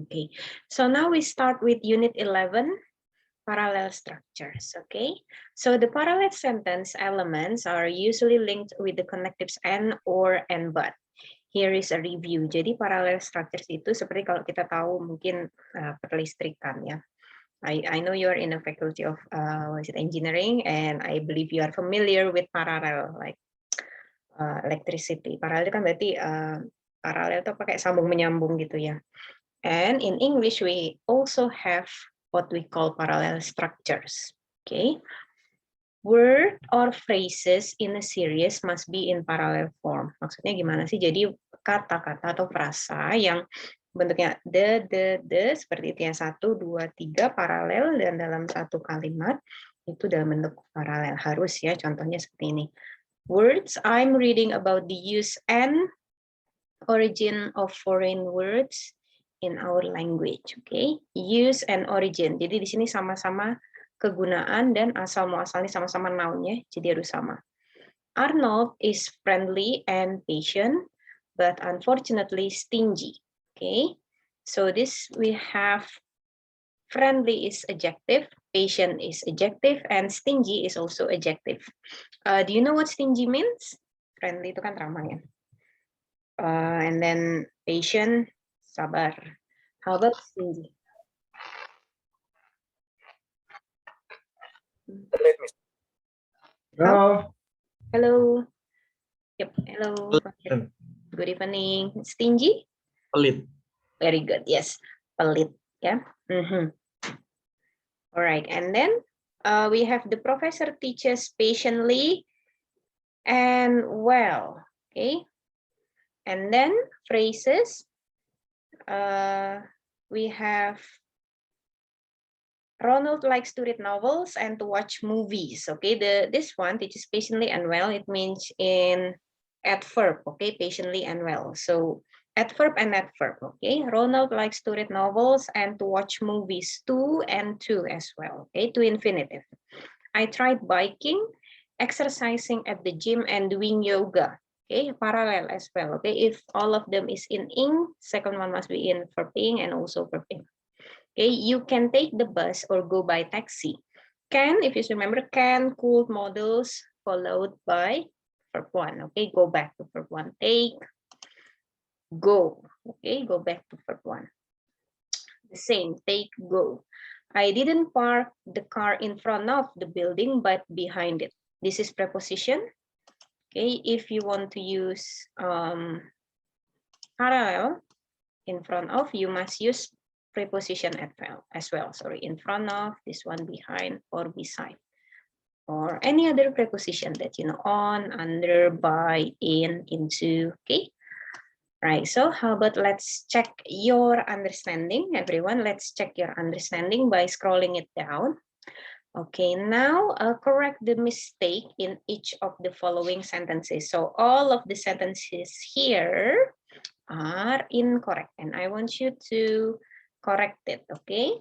Okay, so now we start with Unit 11, parallel structures. Okay, so the parallel sentence elements are usually linked with the connectives and, or, and, but. Here is a review. Jadi parallel structures itu seperti kalau kita tahu mungkin perlistrikan ya. I know you are in the faculty of engineering, and I believe you are familiar with parallel like electricity. Parallel itu kan berarti paralel itu pakai sambung menyambung gitu ya. And in English we also have what we call parallel structures. Okay. Word or phrases in a series must be in parallel form. Maksudnya gimana sih? Jadi kata-kata atau frasa yang bentuknya the seperti itu ya, 1, 2, 3 paralel dan dalam satu kalimat itu dalam bentuk paralel harus ya. Contohnya seperti ini. Words, I'm reading about the use and origin of foreign words in our language. Okay, use and origin. Jadi di sini sama-sama kegunaan dan asal muasalnya sama-sama noun-nya, jadi harus sama. Arnold is friendly and patient, but unfortunately stingy. Okay, so this we have friendly is adjective, patient is adjective, and stingy is also adjective. Do you know what stingy means? Friendly itu kan ramah ya. And then patient, sabar. How about stingy? Hello. Hello. Yep. Hello. Good evening. Stingy? Pelit. Very good. Yes. Pelit. Yeah. All right. And then we have the professor teaches patiently and well. Okay. And then phrases. We have Ronald likes to read novels and to watch movies. Okay, this one teaches patiently and well. It means in adverb. Okay, patiently and well. So adverb and adverb. Okay, Ronald likes to read novels and to watch movies. To and to as well. Okay, to infinitive. I tried biking, exercising at the gym, and doing yoga. Okay, parallel as well. Okay, if all of them is in ing, second one must be in verb ing and also verb ing. Okay, you can take the bus or go by taxi. Can, if you remember, can, could, modals, followed by verb 1. Okay, go back to verb 1. Take, go. Okay, go back to verb 1. The same, take, go. I didn't park the car in front of the building, but behind it. This is preposition. Okay, if you want to use parallel in front of, you must use preposition as well. Sorry, in front of, this one behind or beside, or any other preposition that you know, on, under, by, in, into. Okay, right. So how about let's check your understanding, everyone. Let's check your understanding by scrolling it down. Okay, now correct the mistake in each of the following sentences. So all of the sentences here are incorrect, and I want you to correct it. Okay,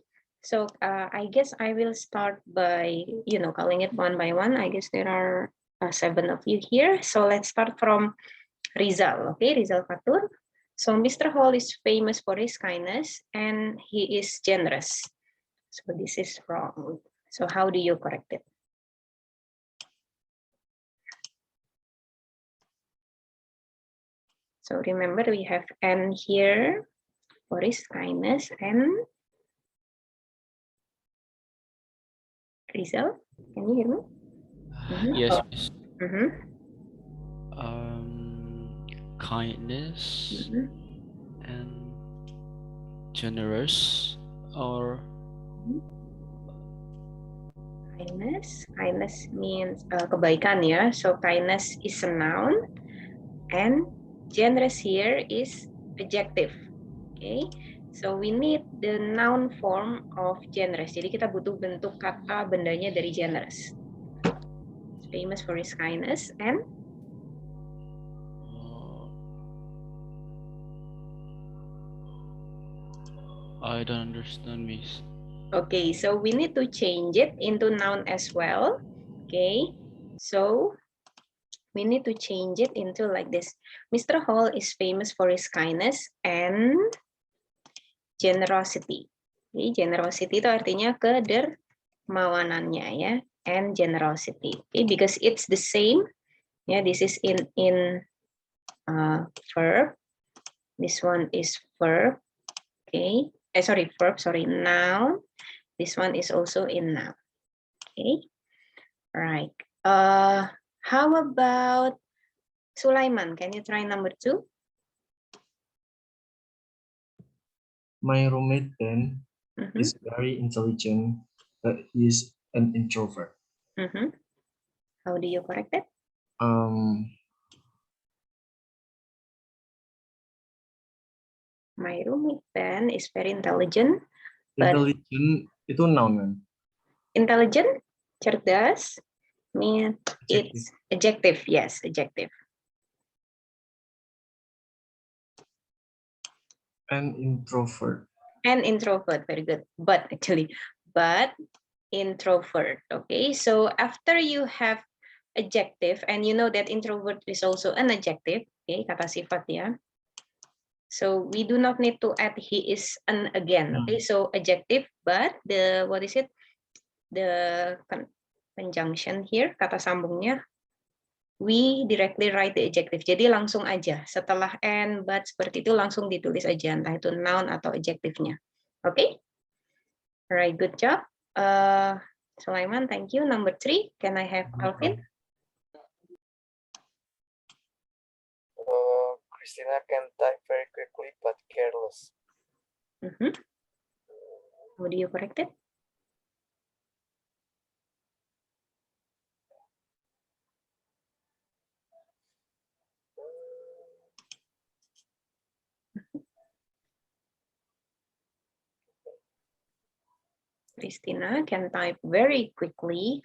so I guess I will start by calling it one by one. I guess there are 7 of you here, so let's start from Rizal. Okay, Rizal Fatur. So Mr. Hall is famous for his kindness and he is generous. So this is wrong. So how do you correct it? So remember we have N here for his kindness and Rizal, can you hear me? Yes. Oh. Kindness and generous, or kindness means kebaikan ya. So kindness is a noun and generous here is adjective. Okay, so we need the noun form of generous. Jadi kita butuh bentuk kata bendanya dari generous. He's famous for his kindness and I don't understand, Miss. Okay, so we need to change it into noun as well. Okay, so we need to change it into like this. Mr. Hall is famous for his kindness and generosity. Jadi generosity itu artinya kedermawanannya ya, and generosity. Okay, because it's the same. Yeah, this is in verb. This one is verb. Okay, verb. Sorry, noun. This one is also in noun. Okay, right. How about Sulaiman? Can you try number 2? My roommate Ben is very intelligent, but he's an introvert. How do you correct it? My roommate Ben is very intelligent. Intelligent itu noun kan? Intelligent, cerdas, mean it's adjective. Yes, adjective. And introvert. And introvert, very good. But introvert. Okay, so after you have adjective, and you know that introvert is also an adjective. Okay, kata sifat ya. So we do not need to add he is an again. Okay, so adjective, but the what is it? The conjunction here, kata sambungnya, we directly write the adjective. Jadi langsung aja setelah and, but seperti itu langsung ditulis aja entah itu noun atau adjektifnya. Oke? Okay? Alright, good job. Sulaiman, thank you. Number 3, can I have Alvin? Christina can type very quickly but careless. How do you correct it? Christina can type very quickly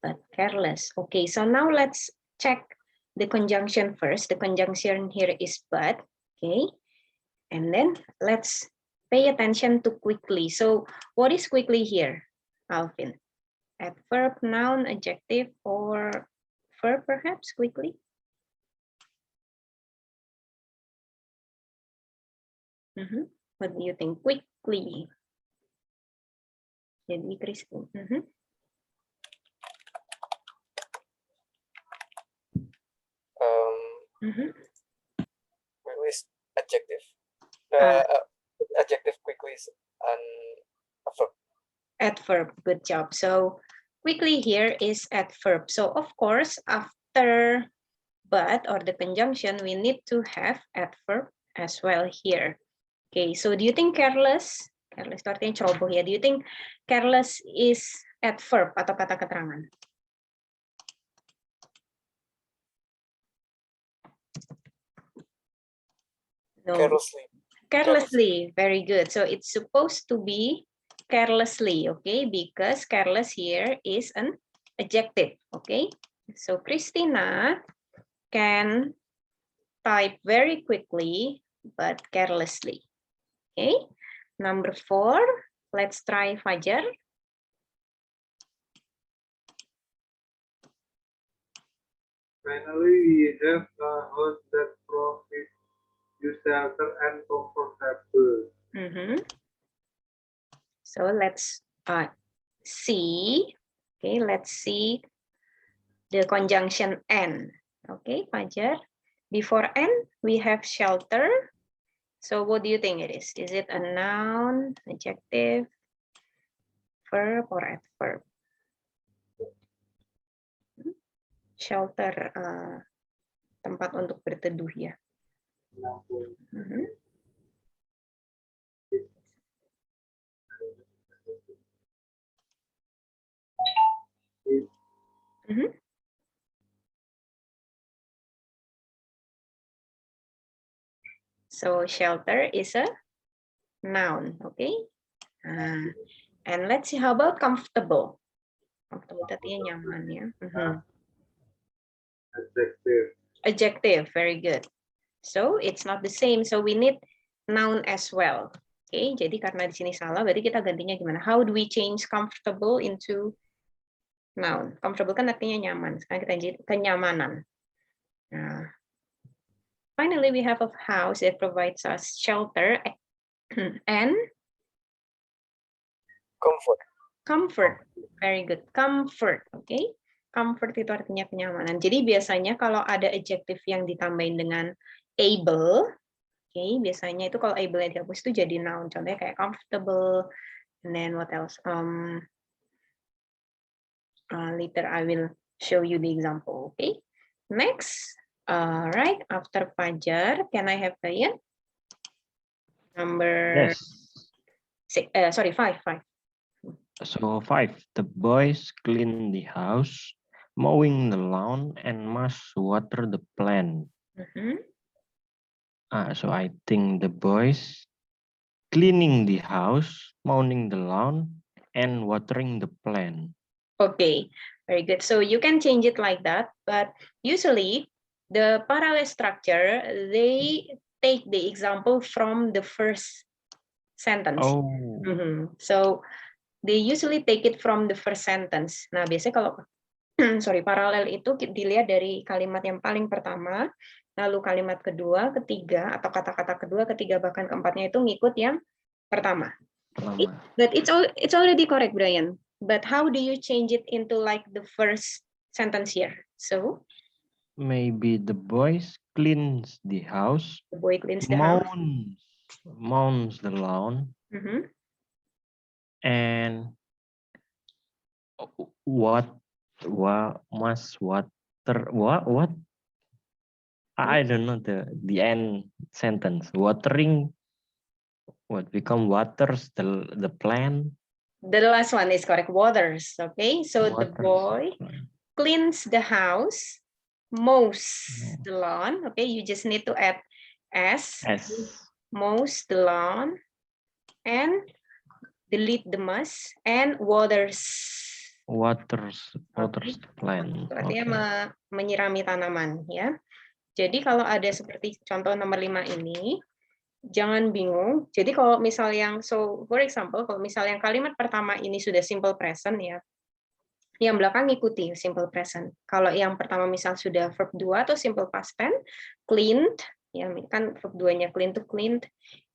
but careless. Okay, so now let's check the conjunction first. The conjunction here is but, okay? And then let's pay attention to quickly. So what is quickly here, Alvin? Adverb, noun, adjective, or verb perhaps, quickly? What do you think? Quickly. Jadi Christine. Quickly is adjective. Adjective quickly is an adverb. Adverb, good job. So quickly here is adverb. So of course, after but or the conjunction, we need to have adverb as well here. Okay, so do you think careless? Careless itu artinya ceroboh ya. Do you think careless is adverb atau kata keterangan? No. Carelessly. Carelessly, very good. So it's supposed to be carelessly, okay? Because careless here is an adjective, okay? So Christina can type very quickly but carelessly, okay? Number 4, let's try Fajar. Finally, we have a house that provides you shelter and comfortable. So let's see. Okay, let's see the conjunction and. Okay, Fajar. Before and, we have shelter. So what do you think it is? Is it a noun, adjective, verb, or adverb? Shelter, tempat untuk berteduh ya. So shelter is a noun, okay? And let's see, how about comfortable? Comfortable artinya nyaman ya. Adjective. Adjective, very good. So it's not the same, so we need noun as well. Okay, jadi karena di sini salah, berarti kita gantinya gimana? How do we change comfortable into noun? Comfortable kan artinya nyaman, sekarang kita jadi kenyamanan. Nah, finally, we have a house that provides us shelter and Comfort. Comfort, very good. Comfort, oke. Comfort itu artinya kenyamanan. Jadi biasanya kalau ada adjective yang ditambahin dengan able, oke, biasanya itu kalau able-nya dihapus itu jadi noun. Contohnya kayak comfortable, and then what else? Later I will show you the example, okay? Next, right after Fajar, can I have Ryan? Number Yes. six, sorry, five. So 5, the boys clean the house, mowing the lawn, and must water the plant. Mhm. So I think the boys cleaning the house, mowing the lawn, and watering the plant. Okay, very good. So you can change it like that, but usually the parallel structure, they take the example from the first sentence. Oh, So they usually take it from the first sentence. Nah, biasanya kalau sorry, paralel itu dilihat dari kalimat yang paling pertama, lalu kalimat kedua, ketiga, atau kata-kata kedua, ketiga, bahkan keempatnya itu ngikut yang pertama. pertama. But it's already correct, Brian. But how do you change it into like the first sentence here? So Maybe the boys cleans the house, the boy cleans the house. mows the lawn, Mhm. and what must water what I don't know the end sentence. Watering what become waters the plant. The last one is correct. Waters. Okay. So the Waters boy cleans the house, mows No. the lawn. Okay. You just need to add s. S. Mows the lawn, and delete the must, and waters. Waters the plant. Itu artinya Okay. menyirami tanaman, ya. Jadi kalau ada seperti contoh nomor 5 ini, jangan bingung. Jadi kalau misal yang, so for example, kalau misal yang kalimat pertama ini sudah simple present, ya, yang belakang ikuti simple present. Kalau yang pertama misal sudah verb 2 atau simple past tense, cleaned, ya kan verb 2-nya clean to cleaned,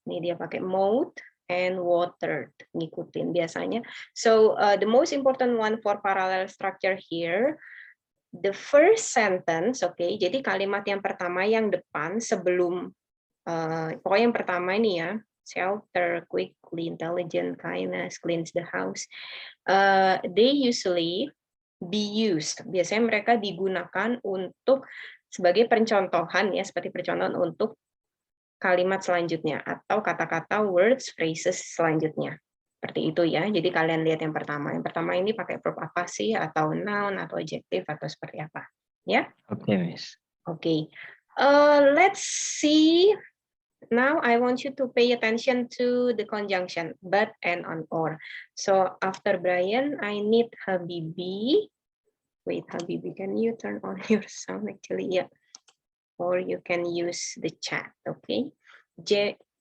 ini dia pakai mowed and watered, ngikutin biasanya. So the most important one for parallel structure here, the first sentence, oke, jadi kalimat yang pertama yang depan sebelum, pokoknya yang pertama ini ya, shelter, quickly, intelligent, kindness, cleans the house, they usually be used. Biasanya mereka digunakan untuk sebagai pencontohan ya, seperti percontohan untuk kalimat selanjutnya atau kata-kata words, phrases selanjutnya. Seperti itu ya. Jadi kalian lihat yang pertama. Yang pertama ini pakai verb apa sih, atau noun atau adjective atau seperti apa? Ya. Okay, Miss. Okay. Let's see. Now I want you to pay attention to the conjunction but, and, on, or. So after Brian, I need Habibi. Wait, Habibi, can you turn on your sound actually? Yeah. Or you can use the chat, okay?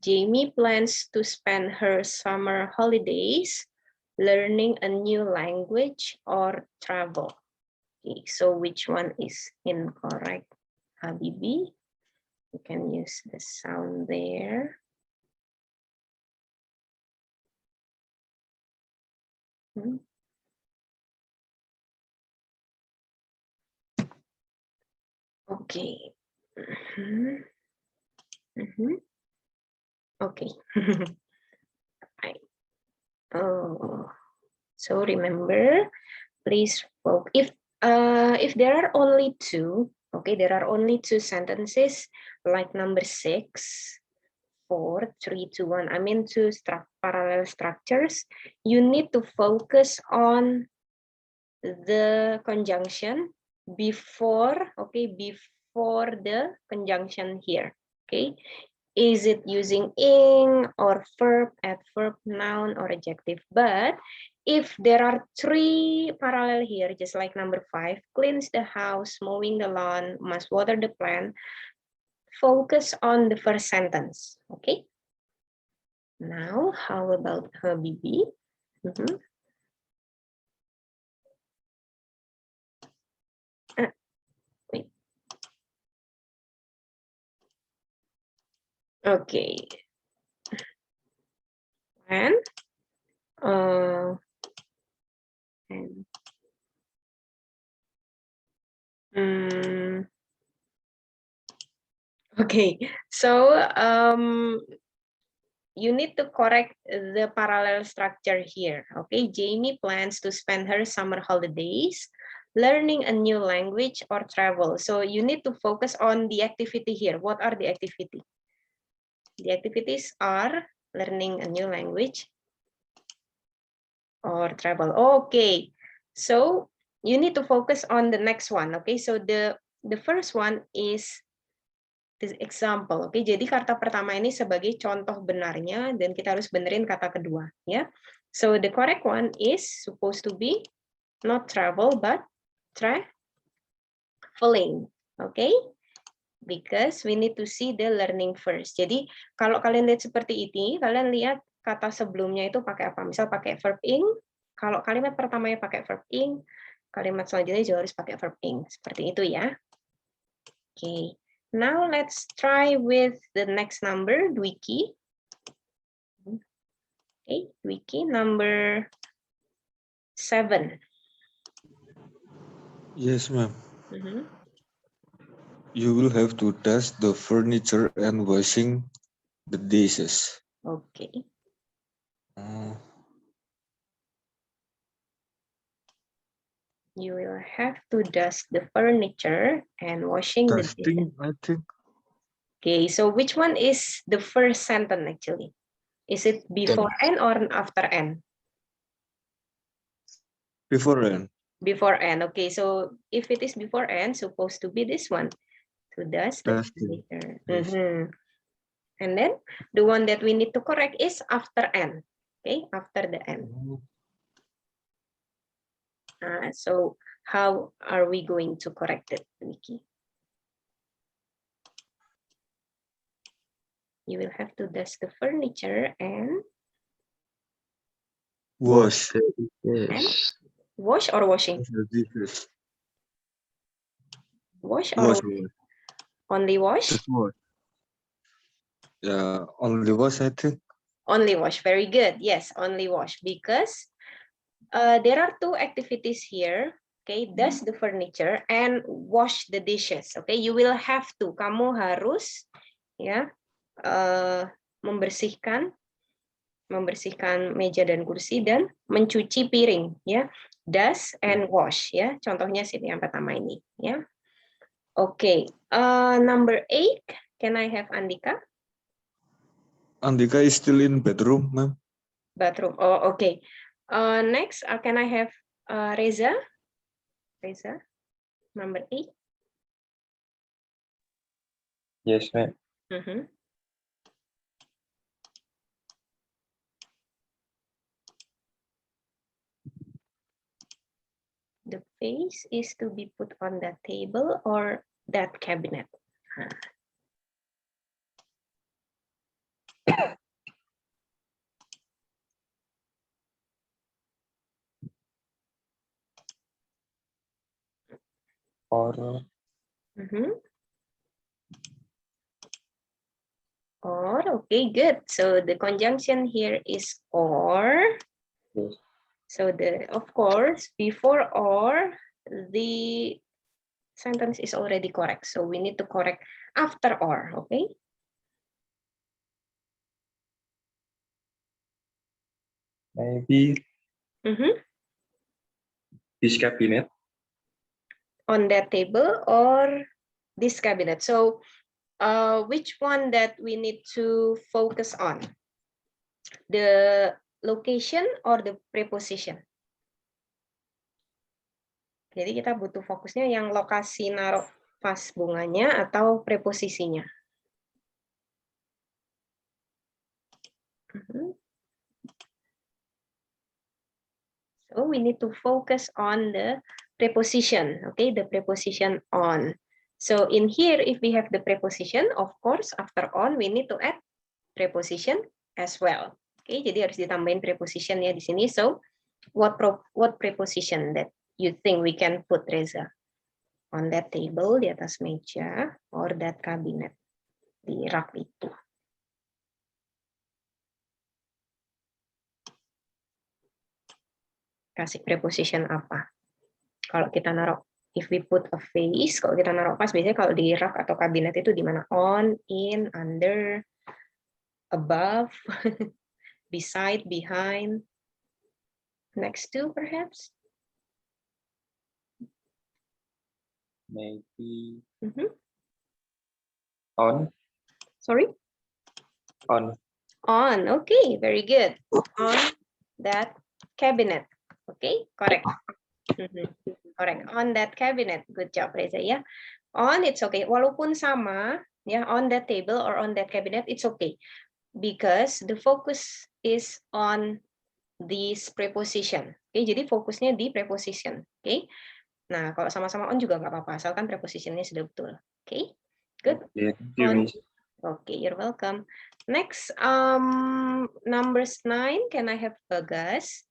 Jamie plans to spend her summer holidays learning a new language or travel. Okay, so which one is incorrect, Habibi? You can use the sound there. Okay. Okay. Right. Oh, so remember, please focus. If there are only two, okay, there are only two sentences, like number 6, 4, 3, 2, 1. I mean two parallel structures. You need to focus on the conjunction before, okay, before the conjunction here, okay. Is it using ing or verb, adverb, noun, or adjective? But if there are 3 parallel here, just like number 5, cleans the house, mowing the lawn, must water the plant, focus on the first sentence, okay? Now, how about Habibi? Wait. Okay. And And, okay, so you need to correct the parallel structure here. Okay, Jamie plans to spend her summer holidays learning a new language or travel. So you need to focus on the activity here. What are the activity? The activities are learning a new language or travel. Okay, so you need to focus on the next one. Okay, so the first one is the example. Oke, jadi kata pertama ini sebagai contoh benarnya dan kita harus benerin kata kedua, ya. So the correct one is supposed to be not travel but traveling. Okay? Because we need to see the learning first. Jadi kalau kalian lihat seperti ini, kalian lihat kata sebelumnya itu pakai apa? Misal pakai verb ing. Kalau kalimat pertamanya pakai verb ing, kalimat selanjutnya juga harus pakai verb ing. Seperti itu ya. Oke. Now let's try with the next number, Dwiki. Okay, Dwiki, number 7. Yes, ma'am. You will have to dust the furniture and washing the dishes. Okay. You will have to dust the furniture and washing the dishes. Dusting, I think. Okay, so which one is the first sentence actually? Is it before N or after N? Before N. Before N. Okay, so if it is before N, supposed to be this one. To dust the furniture. Yes. And then the one that we need to correct is after N. Okay, after the N. So how are we going to correct it, Nikki? You will have to dust the furniture and wash. And wash or washing? Wash or Wash. only wash? Just wash. Yeah, only wash, I think. Only wash. Very good. Yes, only wash because there are two activities here. Okay, dust the furniture and wash the dishes. Okay, you will have to. Kamu harus ya membersihkan meja dan kursi dan mencuci piring ya. Dust and wash ya. Contohnya sini yang pertama ini ya. Okay, number 8. Can I have Andika? Andika is still in bedroom, ma'am. Bathroom. Oh, okay. Next, can I have Reza? Reza, number 8. Yes, ma'am. The vase is to be put on that table or that cabinet. Or Or, okay, good. So the conjunction here is or. Yes. So of course, before or, the sentence is already correct. So we need to correct after or, okay? maybe this cabinet. On that table or this cabinet. So which one that we need to focus on? The location or the preposition? Jadi kita butuh fokusnya yang lokasi naruh vas bunganya atau preposisinya. So we need to focus on the preposition, okay? The preposition on. So in here, if we have the preposition, of course, after on, we need to add preposition as well. Okay, jadi harus ditambahin preposition ya di sini. So what preposition that you think we can put, Reza? On that table, di atas meja, or that cabinet, di rak itu. kasih preposition apa. Kalau kita naruh, if we put a face, kalau kita naruh pas, biasanya kalau di rak atau kabinet itu di mana? On, in, under, above, beside, behind, next to perhaps. Maybe Mm-hmm. on. Sorry? On. On, okay, very good. On that cabinet. Okay, correct. Correct. On that cabinet. Good job, Reza, ya. On, it's okay. Walaupun sama, ya, on that table or on that cabinet, it's okay. Because the focus is on this preposition. Okay, jadi fokusnya di preposition. Okay. Nah, kalau sama-sama on juga nggak apa-apa, asalkan prepositionnya sudah betul. Okay, good. Yeah, On. Okay, you're welcome. Next, numbers 9. Can I have Bagas?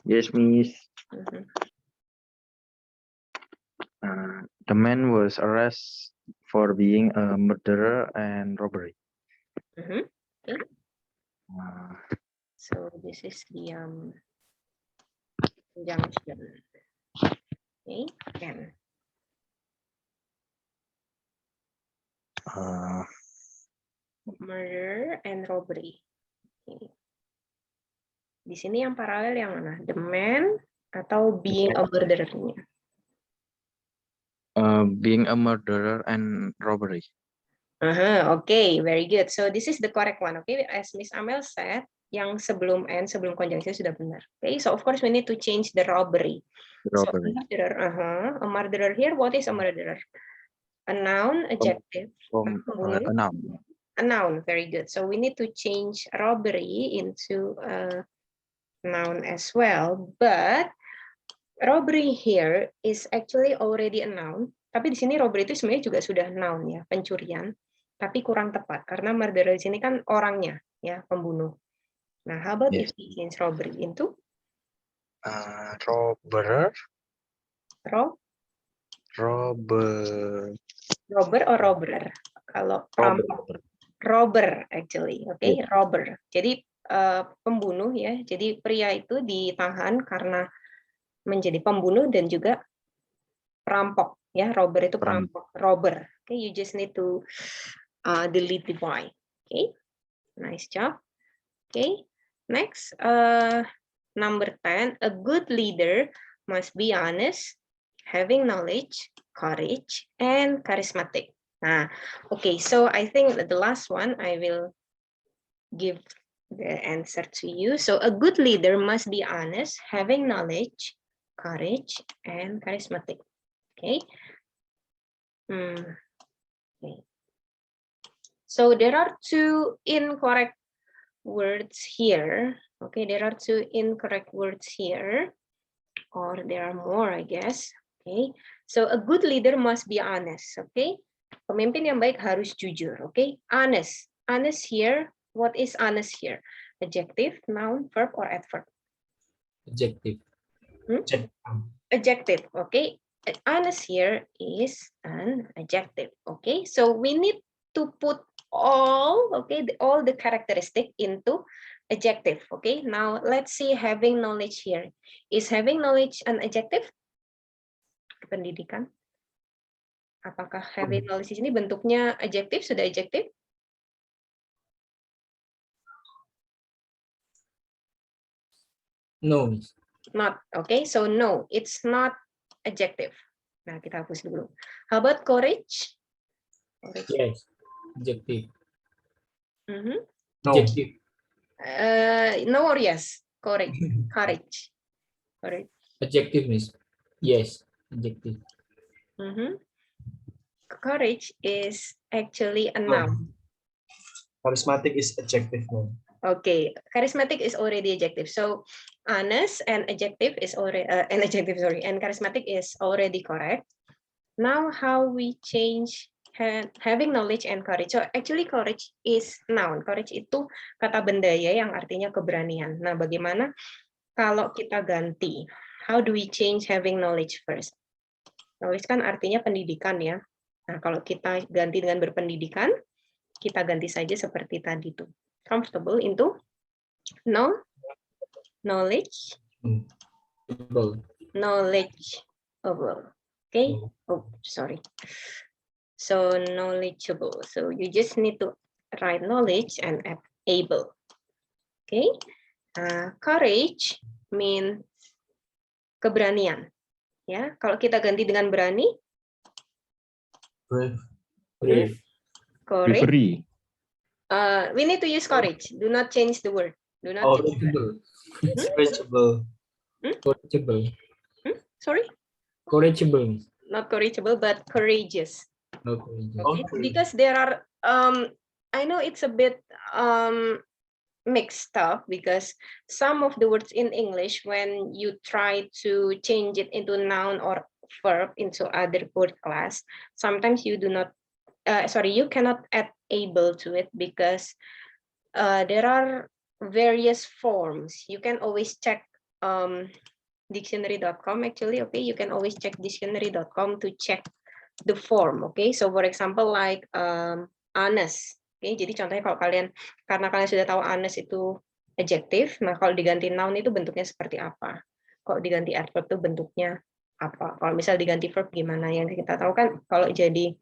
Yes, Miss. Mhm. The man was arrested for being a murderer and robbery. Mhm. Okay. Uh, So this is the conjunction. Okay, can. Murder and robbery. Okay. Di sini yang paralel yang mana? The man atau being a murderer-nya? being a murderer and robbery. Okay, very good. So this is the correct one. Okay, as Miss Amel said, yang sebelum and sebelum conjunction sudah benar. Okay, so of course we need to change the robbery. Robbery. So a murderer here. What is a murderer? A noun, adjective. A noun. A noun. Very good. So we need to change robbery into a noun as well. But robbery here is actually already a noun. Tapi di sini robbery itu sebenarnya juga sudah noun ya, pencurian. Tapi kurang tepat karena murderer di sini kan orangnya ya, pembunuh. Nah, how about if we change robbery into Robber. Robber or robber? Kalau perampok, robber actually, okay, robber. Jadi pembunuh ya. Jadi pria itu ditahan karena menjadi pembunuh dan juga perampok ya. Robber itu perampok, robber. Okay, you just need to delete the Y. Okay, nice job. Okay, next, number 10. A good leader must be honest, having knowledge, courage, and charismatic. Nah, okay, so I think that the last one I will give the answer to you. So a good leader must be honest, having knowledge, courage, and charismatic. Okay. Okay. So there are two incorrect words here. Okay, there are two incorrect words here, or there are more, I guess. Okay, so a good leader must be honest. Okay, pemimpin yang baik harus jujur. Okay, honest. Honest here. What is honest here? Adjective, noun, verb, or adverb? Adjective. Adjective. Okay, honest here is an adjective. Okay, so we need to put all the characteristic into adjective. Okay, now let's see having knowledge here. Is having knowledge an adjective? Pendidikan. Apakah having knowledge ini bentuknya adjektif? Sudah adjektif? No. Not. Okay, so no, it's not adjective. Nah, kita hapus dulu. How about courage? Yes. Adjective. No. Adjective. No or yes? Courage. Courage. Courage. Adjective is yes. Adjective. Courage is actually a noun. Charismatic is adjective noun. Okay, charismatic is already adjective. So honest and adjective is already and charismatic is already correct. Now how we change having knowledge and courage. So actually courage is noun. Courage itu kata benda ya yang artinya keberanian. Nah, bagaimana kalau kita ganti? How do we change having knowledge first? Knowledge kan artinya pendidikan ya. Nah, kalau kita ganti dengan berpendidikan, kita ganti saja seperti tadi tuh. Comfortable into no. Knowledge. Able. Knowledgeable. Okay. Oh, sorry. So knowledgeable. So you just need to write knowledge and add able. Okay. Courage means keberanian. Ya, kalau kita ganti dengan berani, Brave. Brave. Courage. Bravery. We need to use courage. Do not change the word. Do not Oh, change the word. courageable. Courageable. Sorry, Courageable. not courageable, but courageous. No, courageous. Okay, because there are I know it's a bit mixed up because some of the words in English, when you try to change it into noun or verb into other word class, sometimes you do not you cannot add able to it because there are various forms. You can always check dictionary.com actually. Okay, you can always check dictionary.com to check the form. Okay, so for example like honest. Okay, jadi contohnya kalau karena kalian sudah tahu honest itu adjective, nah kalau diganti noun itu bentuknya seperti apa? Kalau diganti adverb itu bentuknya apa? Kalau misal diganti verb gimana? Yang kita tahu kan kalau jadi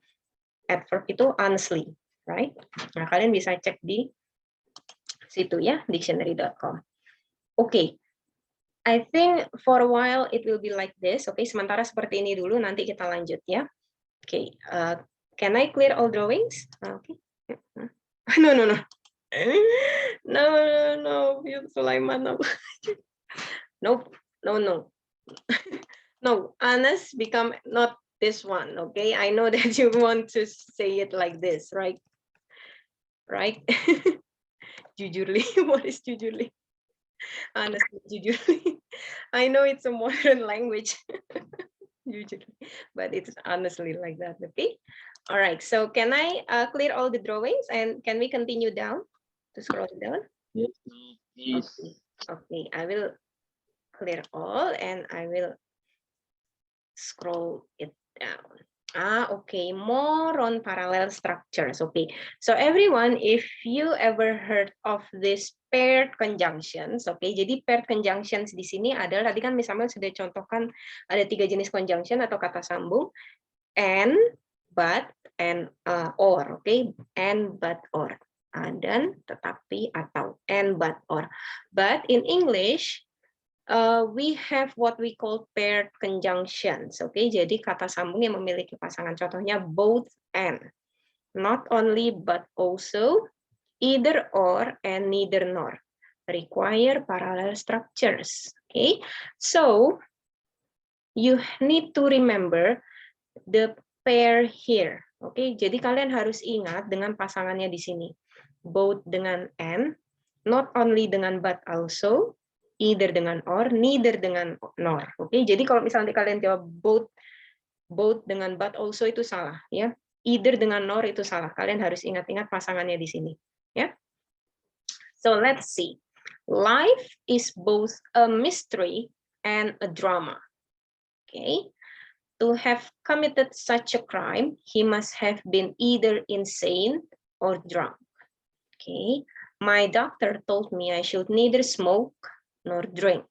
adverb itu honestly, right? Nah, kalian bisa cek di situ ya, dictionary.com. Okay. I think for a while it will be like this. Okay, sementara seperti ini dulu, nanti kita lanjut ya. Okay, can I clear all drawings? Okay. No. No, Sulaiman. No. No, honest become not this one. Okay, I know that you want to say it like this, right? Right? Jujurly, what is jujurly? Honestly, jujurly. I know it's a modern language, usually, but it's honestly like that. Okay. All right. So can I clear all the drawings and can we continue down to scroll down? Yes. Okay. I will clear all and I will scroll it down. Okay, more on parallel structures. Okay, so everyone, if you ever heard of this paired conjunctions, okay, jadi paired conjunctions di sini adalah, tadi kan misalnya sudah contohkan ada 3 jenis conjunction atau kata sambung, and, but, and, or, okay, and, but, or, dan, tetapi, atau, and, but, or. But in English, we have what we call paired conjunctions. Okay, jadi kata sambung yang memiliki pasangan, contohnya both and, not only but also, either or, and neither nor, require parallel structures. Okay, so you need to remember the pair here. Okay, jadi kalian harus ingat dengan pasangannya di sini, both dengan and, not only dengan but also, either dengan or, neither dengan nor. Oke, jadi kalau misalnya kalian jawab both dengan but also itu salah, ya. Either dengan nor itu salah. Kalian harus ingat-ingat pasangannya di sini, ya. So let's see. Life is both a mystery and a drama. Okay. To have committed such a crime, he must have been either insane or drunk. Okay. My doctor told me I should neither smoke nor drink.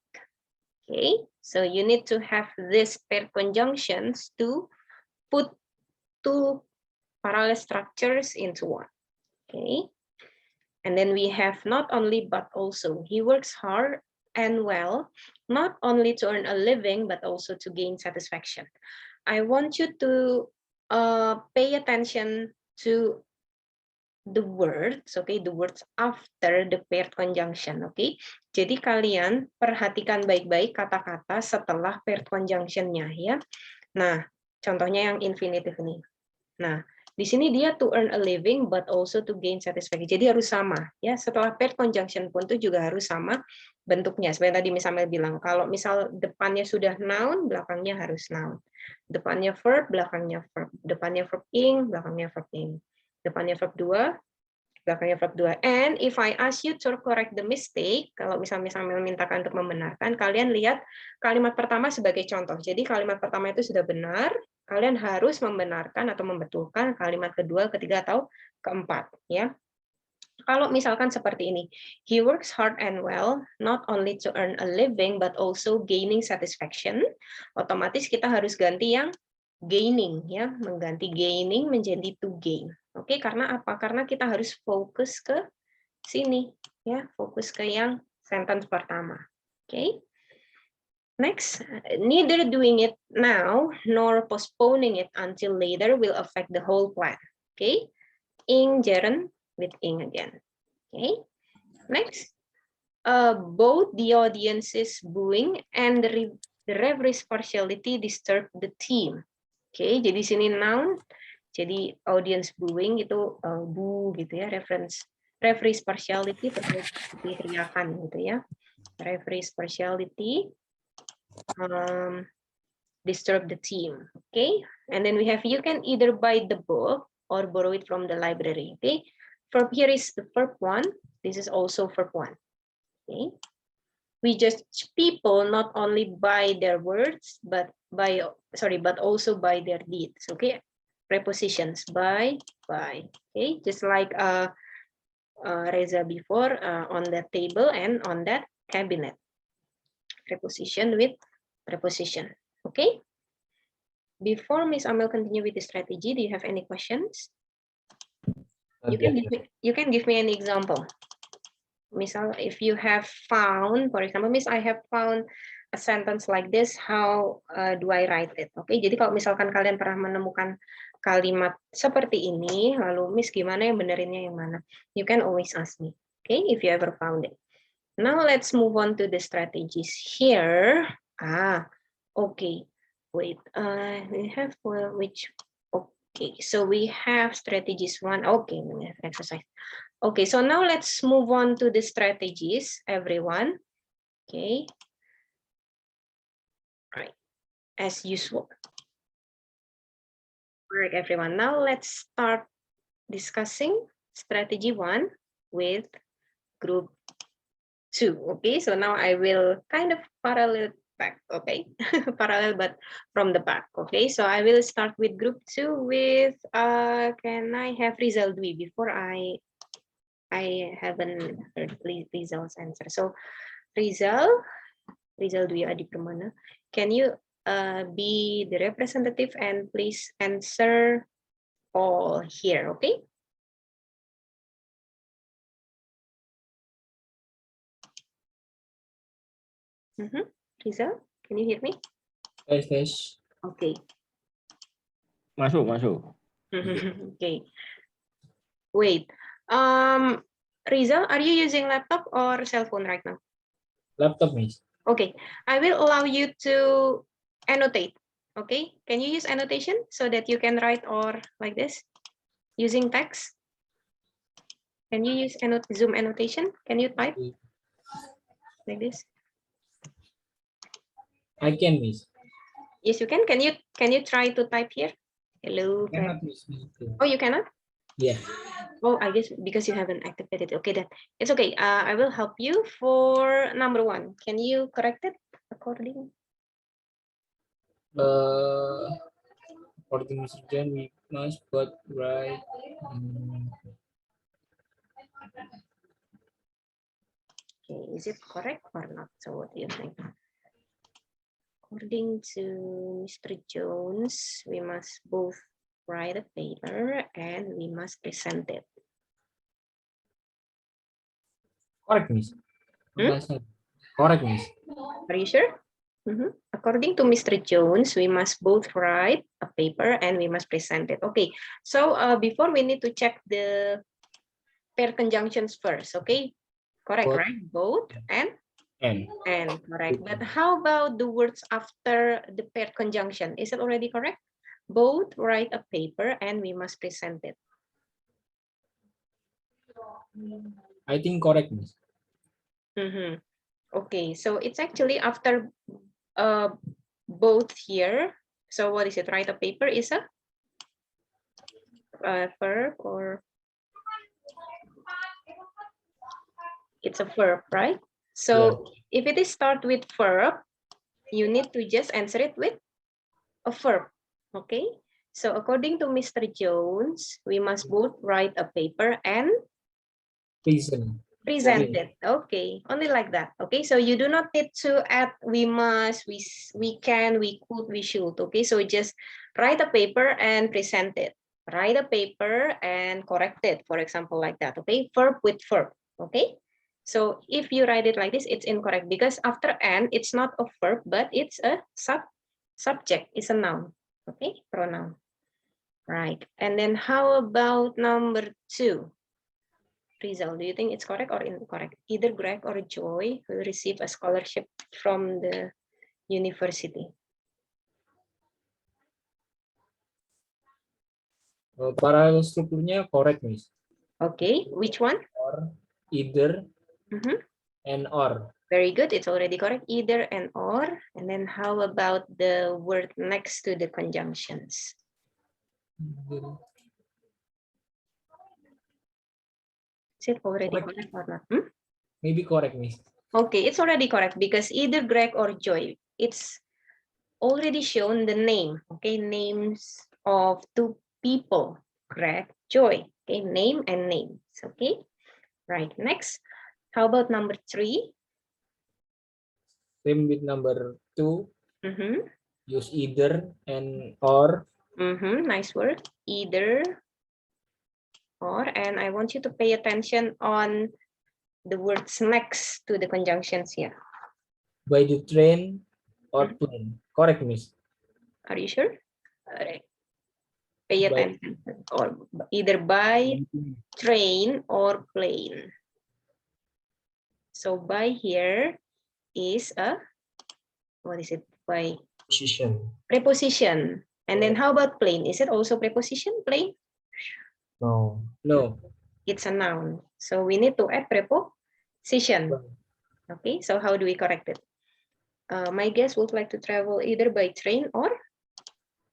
Okay, so you need to have these paired conjunctions to put 2 parallel structures into one. Okay, and then we have not only but also. He works hard and well, not only to earn a living but also to gain satisfaction. I want you to pay attention to the words, okay, the words after the paired conjunction, okay. Jadi kalian perhatikan baik-baik kata-kata setelah paired conjunction-nya, ya. Nah, contohnya yang infinitive ini. Nah, di sini dia to earn a living but also to gain satisfaction. Jadi harus sama, ya. Setelah paired conjunction pun itu juga harus sama bentuknya. Seperti tadi misalnya bilang, kalau misal depannya sudah noun, belakangnya harus noun. Depannya verb, belakangnya verb. Depannya verb ing, belakangnya verb ing. Depannya verb 2, belakangnya verb 2. And if I ask you to correct the mistake, kalau misalnya memintakan untuk membenarkan, kalian lihat kalimat pertama sebagai contoh. Jadi kalimat pertama itu sudah benar, kalian harus membenarkan atau membetulkan kalimat kedua, ketiga, atau keempat. Ya. Kalau misalkan seperti ini, he works hard and well, not only to earn a living, but also gaining satisfaction. Otomatis kita harus ganti yang gaining, ya, mengganti gaining menjadi to gain. Oke, karena apa? Karena kita harus fokus ke sini, ya, fokus ke yang sentence pertama. Oke. Next, neither doing it now nor postponing it until later will affect the whole plan. Okay, ing gerund with ing again. Okay, next, both the audience's booing and the referee's partiality disturb the team. Okay, jadi sini noun, jadi audience booing itu boo gitu ya, referee's partiality teriakan gitu ya, referee's partiality disturb the team. Okay, and then we have you can either buy the book or borrow it from the library. Okay, verb here is the verb 1. This is also verb 1. Okay, we judge people not only by their words but also by their deeds. Okay, prepositions by. Okay, just like Reza before on that table and on that cabinet. Preposition with preposition. Okay. Before Miss Amel continue with the strategy, do you have any questions? You can give me an example. Misal, if you have found, for example, Miss, I have found a sentence like this. How do I write it? Okay. Jadi kalau misalkan kalian pernah menemukan kalimat seperti ini, lalu Miss gimana yang benerinnya yang mana? You can always ask me. Okay, if you ever found it. Now let's move on to the strategies here. Okay. Wait. We have which? Okay. So we have strategies 1. Okay. We have exercise. Okay. So now let's move on to the strategies, everyone. Okay. Right. As usual. All right, everyone. Now let's start discussing strategy 1 with group 2. Okay, so now I will kind of parallel back. Okay, parallel but from the back. Okay, so I will start with group 2 with can I have Rizal Dwi before I haven't heard Rizal's answer. So Rizal Dwi Adi Pramana, can you be the representative and please answer all here? Okay. Rizal, can you hear me? Yes. Okay. Masuk. Okay. Wait. Rizal, are you using laptop or cell phone right now? Laptop, Miss. Okay. I will allow you to annotate. Okay. Can you use annotation so that you can write or like this using text? Can you use Zoom annotation? Can you type like this? I can, Miss. Yes, you can. Can you try to type here? Hello. Cannot, Miss. Oh, you cannot? Yeah. Oh, I guess because you haven't activated it. Okay, then it's okay. I will help you for number 1. Can you correct it according? According to Mr. John, we must both write. Okay, is it correct or not? So what do you think? According to Mr. Jones, we must both write a paper and we must present it. Correct, Miss. Correct, Miss. Are you sure? According to Mr. Jones, we must both write a paper and we must present it. Okay, so before we need to check the pair conjunctions first. Okay, correct, Both. right? Both and correct. But how about the words after the pair conjunction? Is it already correct? Both write a paper and we must present it. I think correct, Miss. Okay, so it's actually after both here. So what is it? Write a paper is a verb or it's a verb, right? So if it is start with verb, you need to just answer it with a verb. Okay, so according to Mr. Jones, we must both write a paper and Present. Presented. Okay, only like that. Okay, so you do not need to add we must, we can, we could, we should. Okay, so just write a paper and present it. Write a paper and correct it, for example, like that. Okay, verb with verb. Okay, so if you write it like this, it's incorrect because after and it's not a verb, but it's a subject, it's a noun. Okay, pronoun. Right, and then how about number 2? Rizal, do you think it's correct or incorrect? Either Greg or Joy will receive a scholarship from the university. Paralel strukturnya correct, Miss. Okay, which one? Or, either, Mhm. and or. Very good, it's already correct, either and or. And then how about the word next to the conjunctions? Is it already correct or not? Maybe correct, Miss. Okay, it's already correct because either Greg or Joy, it's already shown the name, okay, names of 2 people, Greg, Joy, okay, name and names, okay. Right, next, how about number 3? Same with number 2. Mm-hmm. Use either and or. Mm-hmm. Nice word, either or, and I want you to pay attention on the words next to the conjunctions here. By the train or plane. Correct, Miss. Are you sure? All right. Pay By- attention, or either by train or plane. So by here is a, what is it? By Position. preposition. And then how about plane? Is it also preposition, plane? No. No. It's a noun. So we need to add preposition. Okay, so how do we correct it? My guest would like to travel either by train or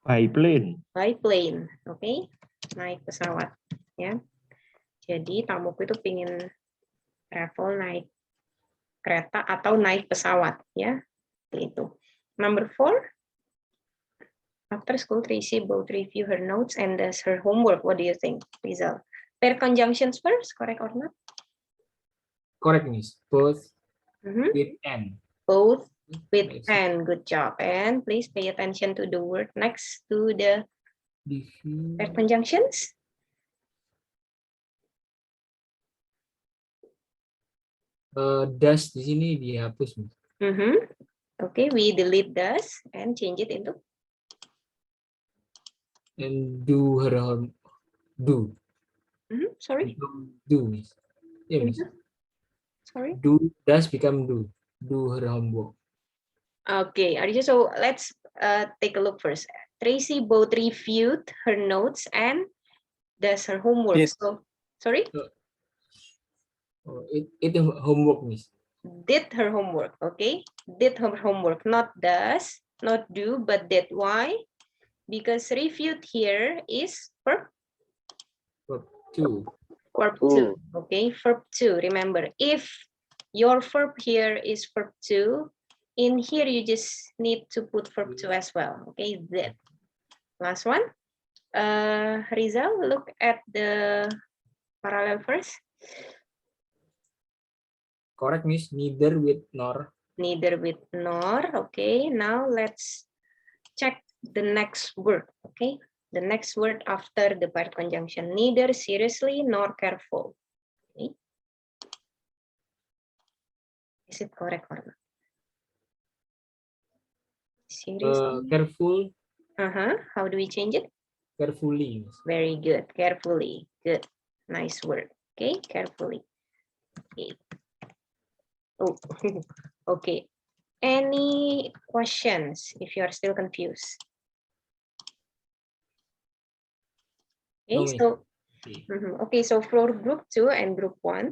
By plane. by plane. Okay, naik pesawat. Ya. Jadi tamuku itu pingin travel naik kereta atau naik pesawat. Ya, itu. Number 4. After school, Tracy both review her notes and does her homework. What do you think, Rizal? Pair conjunctions first, correct or not? Correct, Miss. Both Mhm. with and. Both with Yes. and. Good job. And please pay attention to the word next to the pair conjunctions. Does di sini dihapus, Miss. Mhm. Okay, we delete does and change it into And do her home. Do. sorry. Do, Miss. Yeah, Miss. Sorry. Do does become do. Do her homework. Okay, Arisa, so let's take a look first. Tracy both reviewed her notes and does her homework. Yes. So, sorry? Oh, it homework, Miss. Did her homework, okay? Did her homework, not does, not do, but did. Why? Because reviewed here is verb Two. verb 2, okay? Verb 2, remember, if your verb here is verb 2, in here you just need to put verb 2 as well, okay? Did. Last one. Rizal, look at the parallel first. Correct, Miss. Neither with nor. Neither with nor, okay? Now let's check the next word, okay? The next word after the paired conjunction, neither seriously nor careful. Okay. Is it correct or not? Seriously. Careful. How do we change it? Carefully, Miss. Very good. Carefully. Good. Nice word. Okay. Carefully. Okay. Oh, okay. Any questions if you are still confused? Okay, No, Miss. so Okay. okay, so for group 2 and group 1,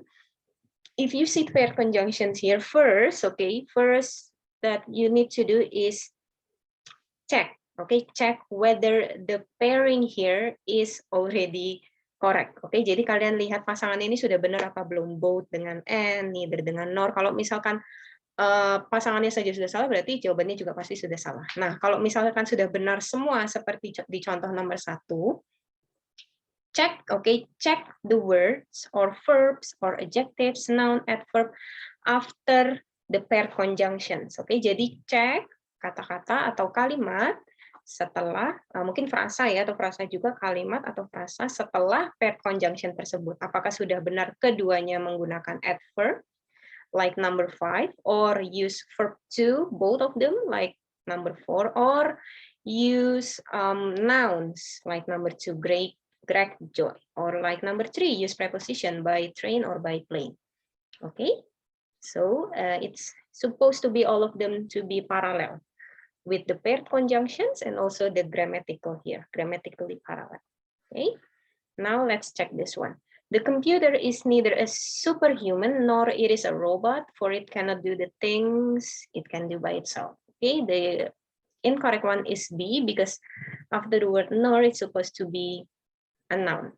if you see pair conjunctions here first, okay, first that you need to do is check, okay, check whether the pairing here is already correct. Oke, jadi kalian lihat pasangan ini sudah benar apa belum, both dengan and, neither dengan nor. Kalau misalkan pasangannya saja sudah salah, berarti jawabannya juga pasti sudah salah. Nah, kalau misalkan sudah benar semua seperti di contoh nomor 1, check, okay, check the words or verbs or adjectives, noun, adverb after the pair conjunctions. Oke, jadi cek kata-kata atau kalimat setelah mungkin frasa ya, atau frasa juga kalimat atau frasa setelah pair conjunction tersebut. Apakah sudah benar keduanya menggunakan adverb like number 5, or use verb to both of them like number 4, or use nouns like number 2, Greg, Joy, or like number 3, use preposition by train or by plane. Okay, so it's supposed to be all of them to be parallel with the paired conjunctions and also the grammatical here, grammatically parallel. Okay, now let's check this one. The computer is neither a superhuman nor it is a robot, for it cannot do the things it can do by itself. Okay, the incorrect one is B, because after the word nor it's supposed to be a noun,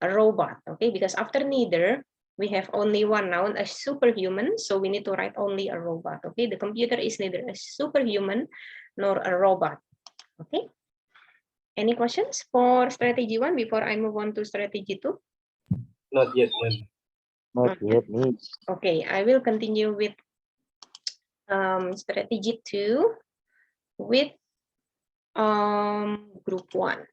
a robot. Okay, because after neither we have only one noun, a superhuman, so we need to write only a robot. Okay, the computer is neither a superhuman nor a robot. Okay, any questions for strategy 1 before I move on to strategy 2? Not yet, ma'am. Not yet, Miss. Okay, I will continue with strategy 2 with group 1.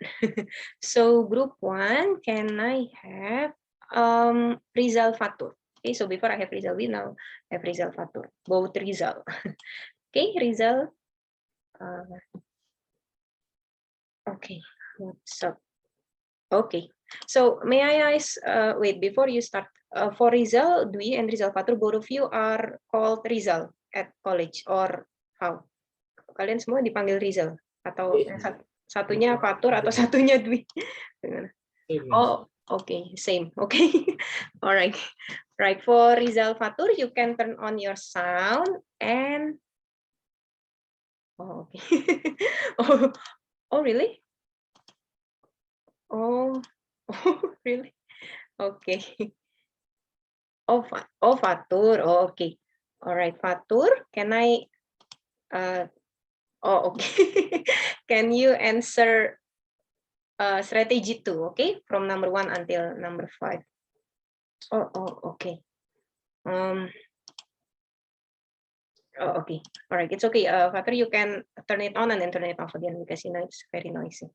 So group 1, can I have Rizal Fatur? Okay, so before I have Rizal, we now have Rizal Fatur, both Rizal. Okay, Rizal. Okay, what's up? Okay, so may I ask, wait, before you start, for Rizal, Dwi and Rizal Fatur, both of you are called Rizal at college, or how? Kalian semua dipanggil Rizal? Atau satunya Fatur atau satunya Dwi? Oh, okay, same. Okay, all right. Right, for Rizal Fatur, you can turn on your sound and oh, okay. Oh, really? Oh, really? Okay. Oh, Fatur. Oh, okay. All right, Fatur. Can I? Oh, okay. Can you answer strategy 2? Okay, from number 1 until number 5. Oh, okay. Oh, okay. All right, it's okay. Fatur, you can turn it on and then turn it off again because you know it's very noisy.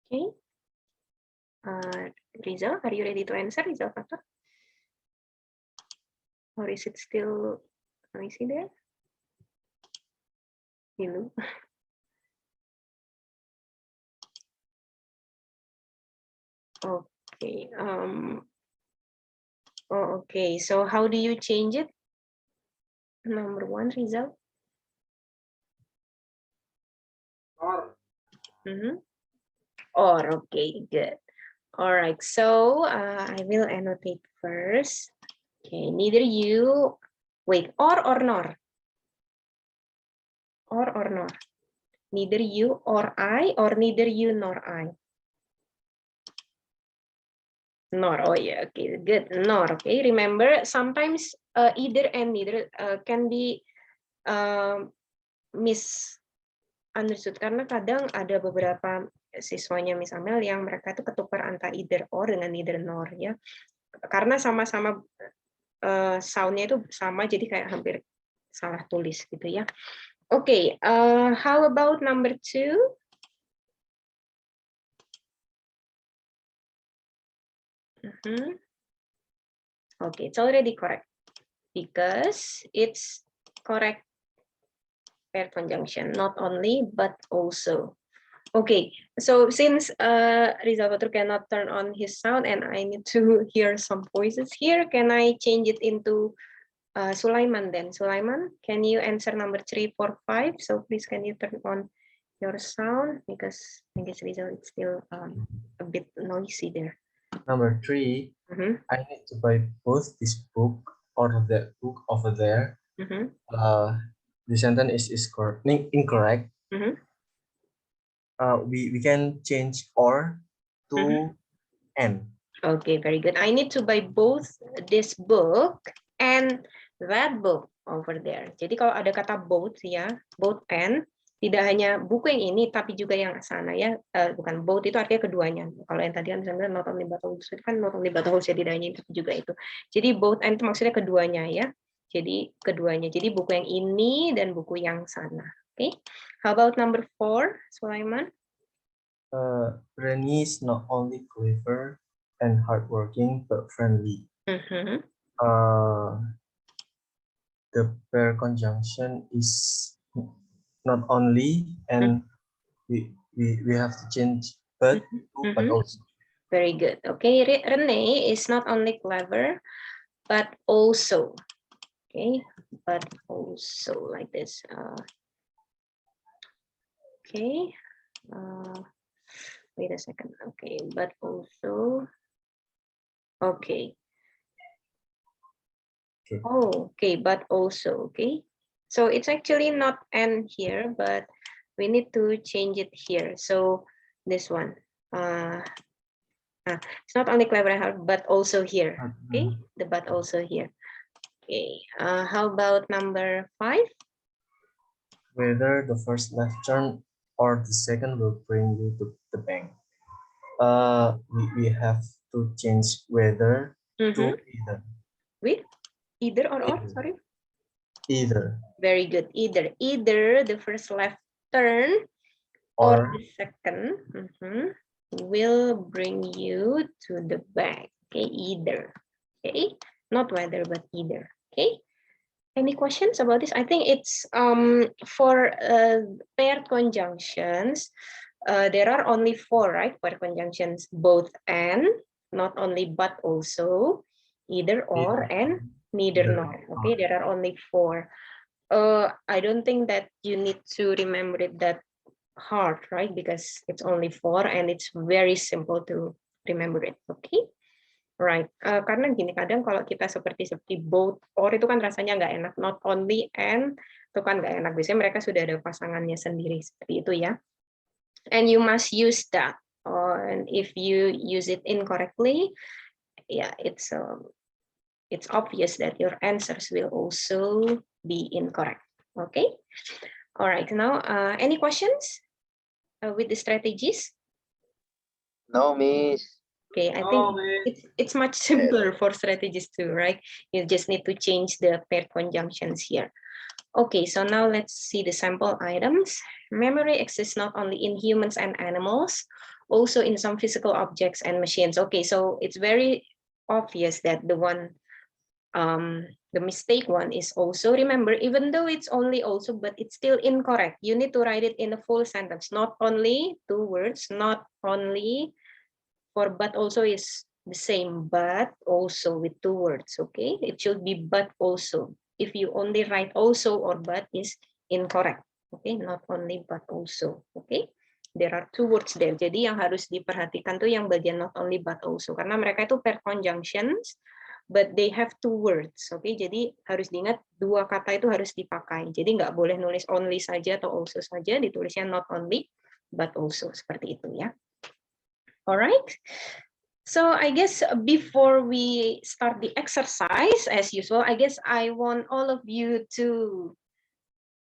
Okay. Rizal, are you ready to answer, Rizal Fatur? Or is it still noisy there? Hello. Okay. Oh, okay. So how do you change it? Number 1, Rizal. Or Or, okay, good. All right. So I will annotate first. Okay. Neither you. Wait. Or nor. Or nor. Neither you or I, or neither you nor I. Nor. Oh yeah. Okay. Good. Nor. Okay. Remember, sometimes either and neither can be misunderstood karena kadang ada beberapa siswanya Miss Amel yang mereka itu ketukar antara either or dengan neither nor ya. Karena sama-sama sound-nya itu sama, jadi kayak hampir salah tulis gitu ya. Okay, how about number 2? Okay, it's already correct because it's correct pair conjunction, not only but also. Okay, so since Rizal Fatur cannot turn on his sound and I need to hear some voices here, can I change it into Sulaiman then? Sulaiman, can you answer number 3, 4, 5? So please can you turn on your sound because I guess Rizal is still a bit noisy there. Number 3, I need to buy both this book or that book over there. The sentence is incorrect. We can change or to N. Okay, very good. I need to buy both this book and that book over there. Jadi kalau ada kata both ya, both and, tidak hanya buku yang ini tapi juga yang sana ya. Bukan both itu artinya keduanya. Kalau yang tadi kan misalnya not only but also kan not only but also tidak hanya itu juga itu. Jadi both and itu maksudnya keduanya ya. Jadi keduanya. Jadi buku yang ini dan buku yang sana. Okay. How about number 4, Sulaiman? Reni is not only clever and hardworking but friendly. The pair conjunction is not only, and we have to change but to but also. Very good. Okay, Rene is not only clever but also. Okay, but also like this. Okay. Wait a second. Okay, but also. Okay. Oh, okay, but also, okay. So it's actually not and here, but we need to change it here. So this one, it's not only clever and hard, but also here, okay. The but also here. Okay. How about number 5? Whether the first left turn or the second will bring you to the bank. We have to change whether to either. With either or sorry? Either. Very good. Either the first left turn or the second will bring you to the back. Okay, either. Okay, not whether but either. Okay. Any questions about this? I think it's for paired conjunctions. There are only 4, right? Paired conjunctions, both and, not only but also, either or, and neither nor. Okay, there are only 4. I don't think that you need to remember it that hard, right? Because it's only 4 and it's very simple to remember it. Okay. Right, karena gini, kadang kalau kita seperti both or itu kan rasanya nggak enak, not only and itu kan nggak enak. Biasanya mereka sudah ada pasangannya sendiri seperti itu ya. And you must use that. And if you use it incorrectly, yeah, it's obvious that your answers will also be incorrect. Okay. All right. Now, any questions with the strategies? No, Miss. Okay, I think it's much simpler for strategies too, right? You just need to change the paired conjunctions here. Okay, so now let's see the sample items. Memory exists not only in humans and animals, also in some physical objects and machines. Okay, so it's very obvious that the mistake one is also. Remember, even though it's only also, but it's still incorrect. You need to write it in a full sentence, not only 2 words, not only. For but also is the same, but also with 2 words, okay? It should be but also. If you only write also or but is incorrect, okay? Not only but also, okay? There are 2 words there. Jadi yang harus diperhatikan tuh yang bagian not only but also, karena mereka itu pair conjunctions, but they have 2 words, okay? Jadi harus diingat 2 kata itu harus dipakai. Jadi nggak boleh nulis only saja atau also saja, ditulisnya not only but also, seperti itu ya. All right, so I guess before we start the exercise, as usual, I guess I want all of you to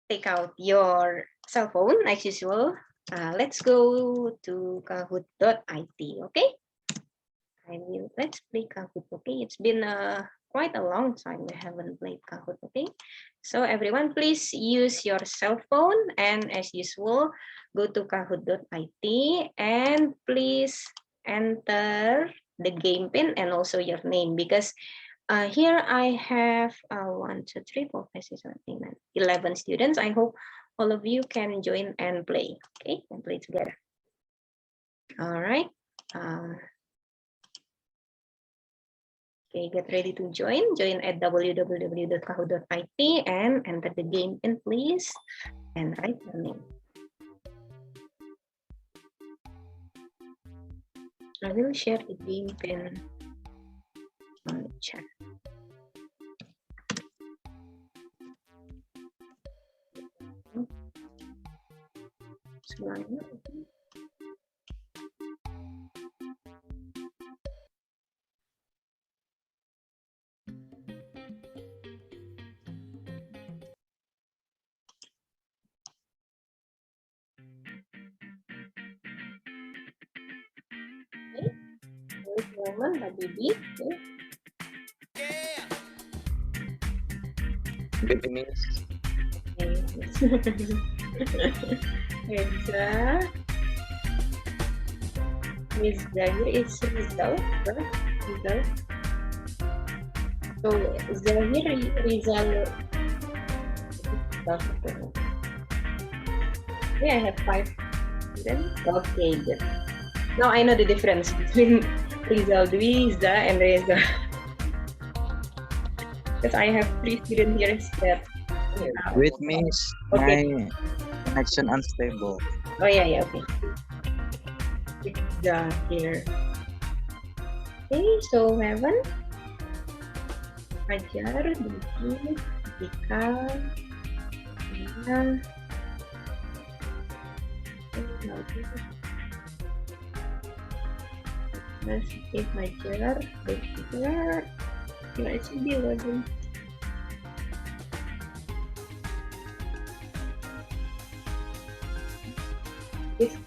take out your cell phone, as usual. Let's go to kahoot.it, okay? Let's play Kahoot, okay? It's been quite a long time we haven't played Kahoot, okay? So everyone, please use your cell phone, and as usual, go to kahoot.it and please enter the game pin and also your name, because here I have 1, 2, 3, 4, 5, 6, 7, 8, 9, 11 students. I hope all of you can join and play, okay? And play together. All right. Okay, get ready to join. Join at www.kahoot.it and enter the game pin, please, and write your name. I will share the game pin on the chat. Lemon, Bibi. Okay. With Miss. Reza. Miss Zahir is Rizal, right? Rizal. So Zahir, Rizal. Yeah, I have 5 students. Okay, good. Now I know the difference between Rizal Dwi, and Reza. Because I have 3 students here that. With Miss. Okay. My connection unstable. Oh yeah, okay. It's here. Okay, so Heaven, Fajar, Diki, Dika, Dina. Let's see Fajar, Dika. Gimana sih dia lagi? If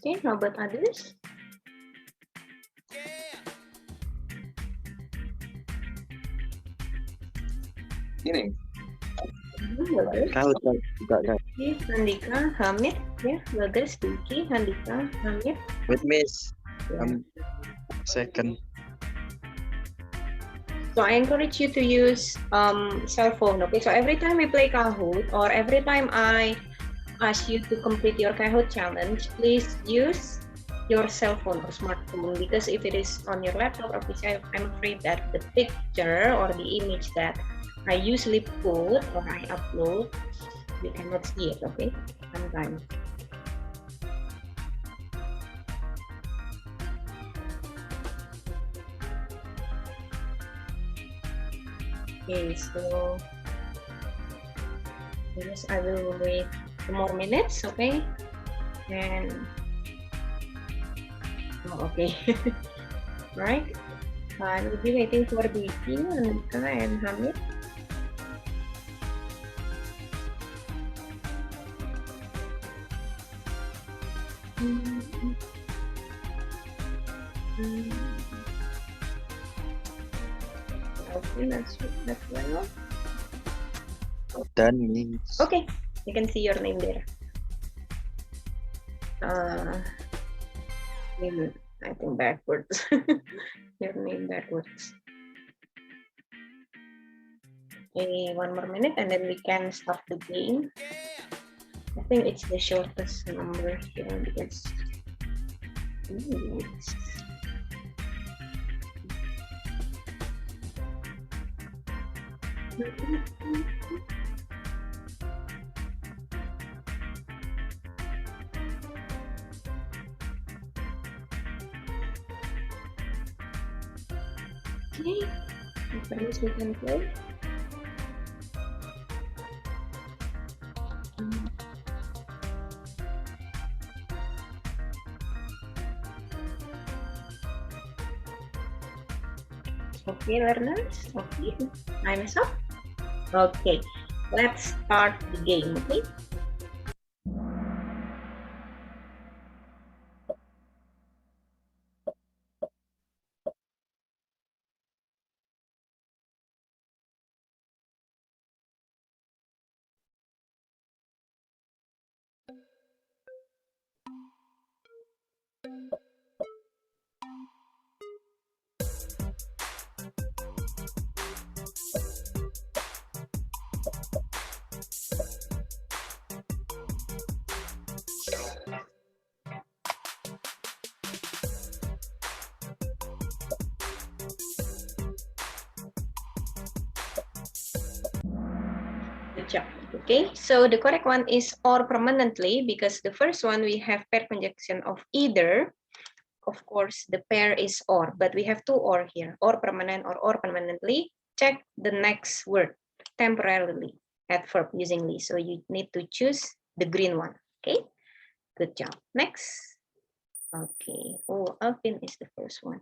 okay, how about others? Ini. Bagus. Kau juga. Diki, Handika, Hamid, ya, bagus. Diki, Handika, Hamid. With Miss. Yeah. Second. So I encourage you to use cell phone. Okay, so every time we play Kahoot or every time I ask you to complete your Kahoot challenge, please use your cell phone or smartphone, because if it is on your laptop or PC, I'm afraid that the picture or the image that I usually put or I upload, you cannot see it. Okay, sometimes. Okay, so yes, I will wait 2 more minutes, okay? And okay, right. I will be waiting for Diki, Anika, and Hamid. Okay, that's well. Done, Miss. Okay, you can see your name there. I think backwards. Your name backwards. Okay, 1 more minute and then we can start the game. I think it's the shortest number here because okay, friends, we can play. Okay, learners. Okay, time is up. Okay, let's start the game. Okay. Good job. Okay, so the correct one is or permanently, because the first one we have pair conjunction of either. Of course, the pair is or, but we have 2 or here, or permanent or permanently. check the next word temporarily, adverb using "ly." So you need to choose the green one. Okay, good job. Next. Okay. Oh, Alvin is the first one.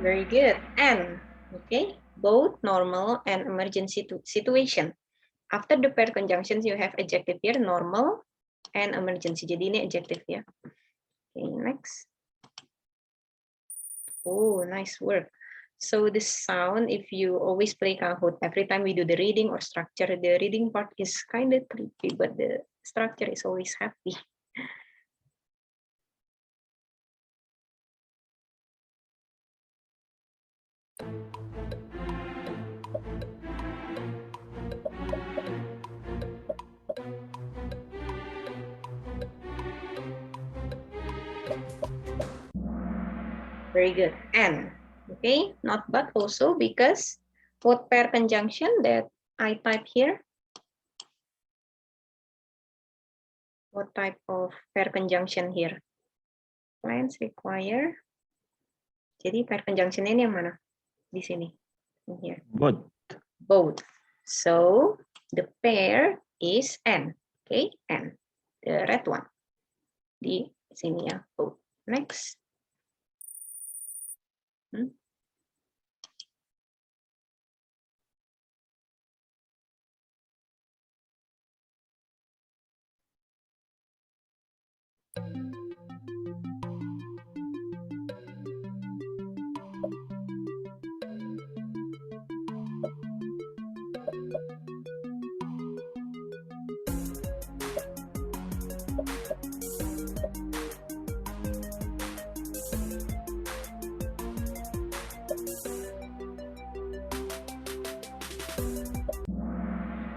Very good. And okay, both normal and emergency situation. After the pair conjunctions, you have adjective here, normal and emergency. Jadi ini adjective ya. Okay, next. Oh, nice work. So the sound, if you always play Kahoot, every time we do the reading or structure, the reading part is kind of creepy, but the structure is always happy. Very good. And, okay, not but also because what pair conjunction that I type here? What type of pair conjunction here? Plans require. Jadi pair conjunction ini yang mana? Di sini. In here. Both. Both. So the pair is and. Okay, and the red one. Di sini ya, both. Next.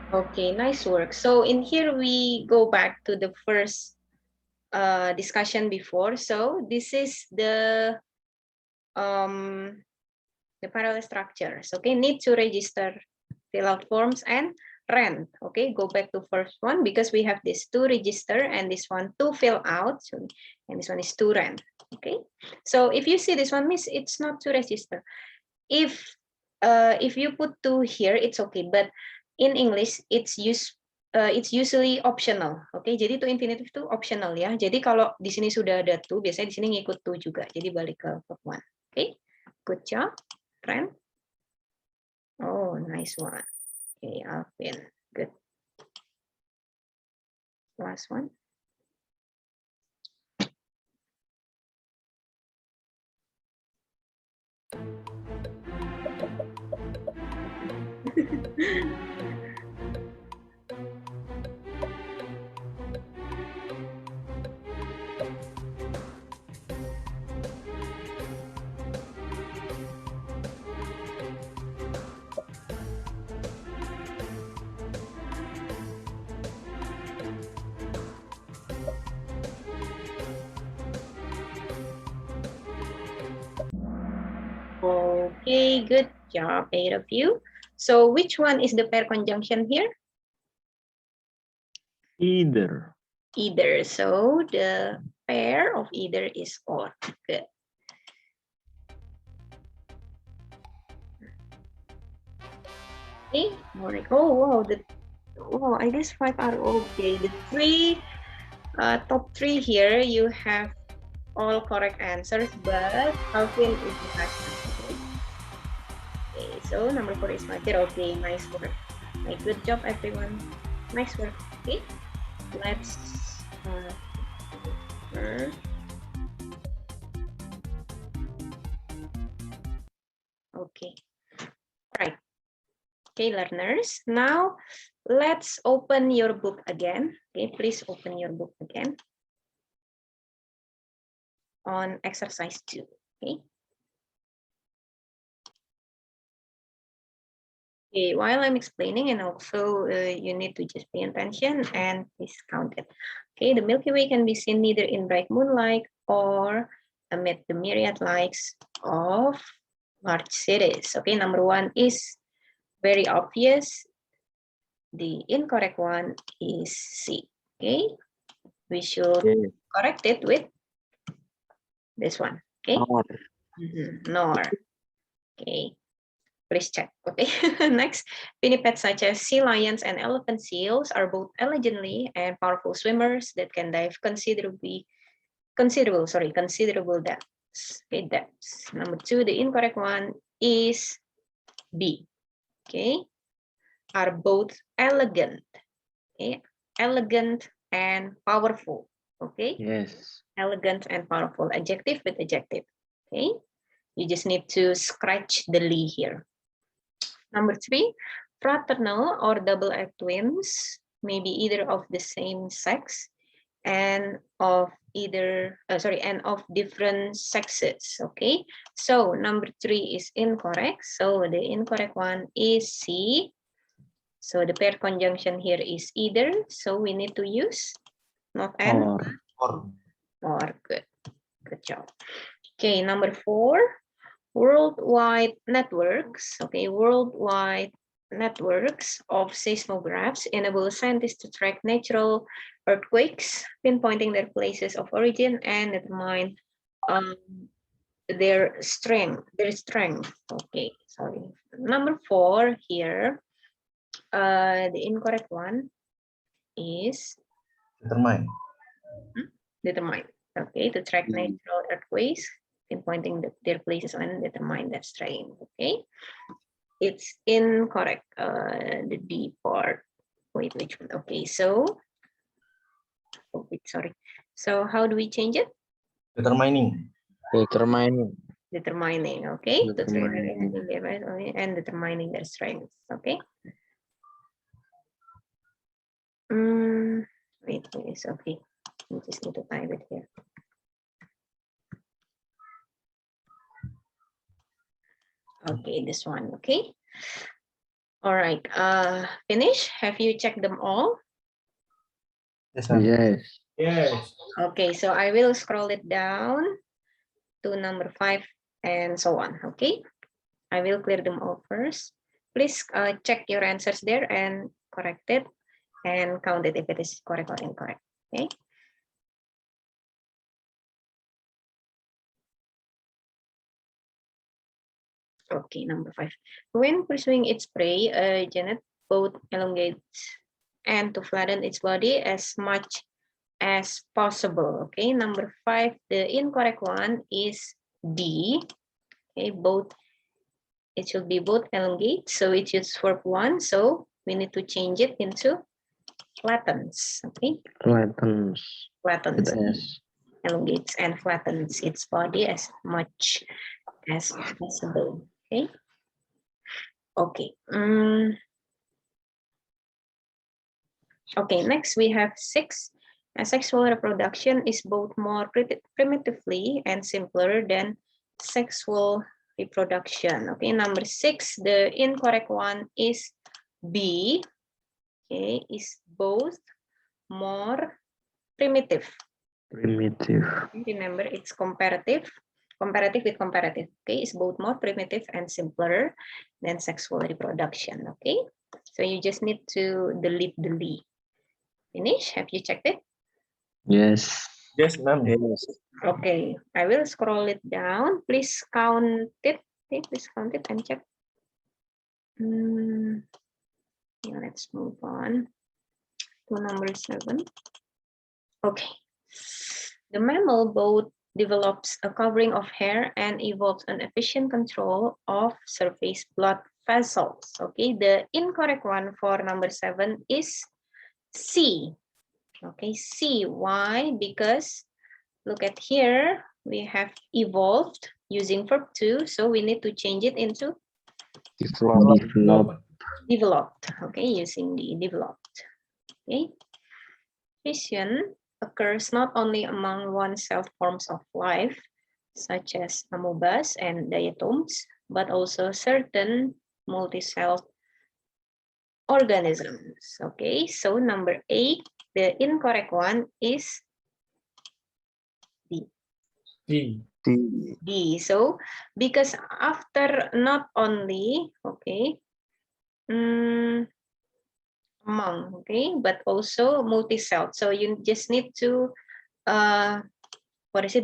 Okay, nice work. So in here we go back to the first discussion before. So this is the parallel structures. Okay, need to register, fill out forms, and rent. Okay, go back to first one because we have this to register and this one to fill out. So, and this one is to rent. Okay, so if you see this one, miss, it's not to register. If you put to here, it's okay, but in English it's usually optional. Okay, jadi to infinitive itu optional ya. Jadi kalau di sini sudah ada to, biasanya di sini ngikut to juga. Jadi balik ke verb one. Okay, good job, friend. Oh, nice one. Okay, Alvin, good. Last one. Okay, good job, 8 of you. So which one is the pair conjunction here? Either. Either. So the pair of either is or. Good. Okay, oh wow, I guess 5 are okay. The three top 3 here, you have all correct answers, but Alvin is the last one. Okay, so number 4 is Matir. Okay, nice work. Okay, good job, everyone. Nice work. Okay, let's okay, right. Okay, learners. Now let's open your book again. Okay, please open your book again on exercise 2. Okay. Okay, while I'm explaining, and also you need to just pay attention and please count it. Okay, the Milky Way can be seen neither in bright moonlight or amid the myriad lights of large cities. Okay, number one is very obvious. The incorrect one is C. Okay, we should Okay. correct it with this one. Okay, Nor. nor. Okay, please check. Okay, next, pinnipeds such as sea lions and elephant seals are both elegantly and powerful swimmers that can dive considerable depths. Okay, depths. Number two, the incorrect one is B. Okay, are both elegant. Okay, elegant and powerful. Okay, Yes. elegant and powerful. Adjective with adjective. Okay, you just need to scratch the Lee here. Number three, fraternal or double egg twins may be either of the same sex and of and of different sexes. Okay, so number three is incorrect. So the incorrect one is C. So the pair conjunction here is either. So we need to use not and or. Good job. Okay, number four, worldwide networks. Okay, worldwide networks of seismographs enable scientists to track natural earthquakes, pinpointing their places of origin and determine their strength. Okay, sorry. Number four here, the incorrect one is determine. Okay, to track natural earthquakes, pinpointing their places and determine their strength. Okay, it's incorrect. The D part. Wait, which one? Okay, so sorry. So how do we change it? Determining. Determining. Okay, to track Determining. and determining their strength. Okay. Wait, it's okay. We just need to type it here. Okay, this one. Okay. All right. Finish. Have you checked them all? Yes, ma'am. Yes. Yes. Okay, so I will scroll it down to number 5 and so on. Okay, I will clear them all first. Please check your answers there and correct it and count it if it is correct or incorrect. Okay. Okay, number 5. When pursuing its prey, Janet both elongates and to flatten its body as much as possible. Okay, number 5, the incorrect one is D. Okay, both, it should be both elongate, so it is verb 1, so we need to change it into flattens. Okay, Flattens. flattens, With S. elongates and flattens its body as much as possible. Okay. Okay. Okay, next we have 6. Sexual reproduction is both more primitively and simpler than sexual reproduction. Okay, number 6, the incorrect one is B. Okay, is both more primitive. Primitive. Remember, it's comparative with comparative. Okay, it's both more primitive and simpler than sexual reproduction. Okay, so you just need to delete the Lee. Finish. Have you checked it? Yes. Yes, ma'am. Yes. Okay, I will scroll it down. Please count it. Okay, please count it and check. Yeah, let's move on to number 7. Okay. The mammal both develops a covering of hair and evolves an efficient control of surface blood vessels. Okay, the incorrect one for number 7 is C. Okay, C. Why? Because look at here, we have evolved using verb 2, so we need to change it into developed. Okay, using the developed. Okay, fission occurs not only among one-celled forms of life, such as amoebas and diatoms, but also certain multi-celled organisms. Okay, so number 8, the incorrect one is D. D. So because after not only, okay, among, okay, but also multi-celled. So you just need to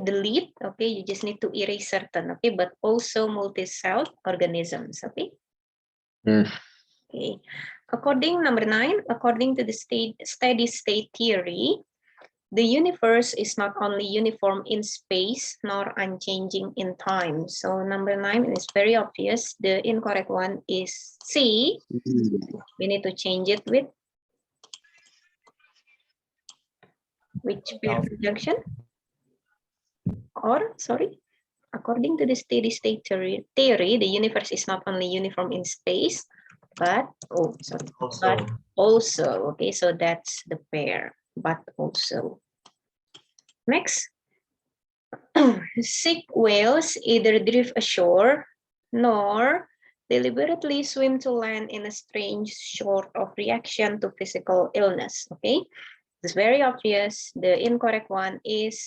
delete, okay, you just need to erase certain, okay, but also multi-celled organisms, okay. Yes. Okay, according number 9, according to the steady state theory, the universe is not only uniform in space nor unchanging in time. So number 9 is very obvious. The incorrect one is C. We need to change it with which pair conjunction? Or, sorry, according to the steady state theory, the universe is not only uniform in space, but also, okay, so that's the pair, but also. Next, sick whales either drift ashore nor deliberately swim to land in a strange sort of reaction to physical illness. Okay, it's very obvious. The incorrect one is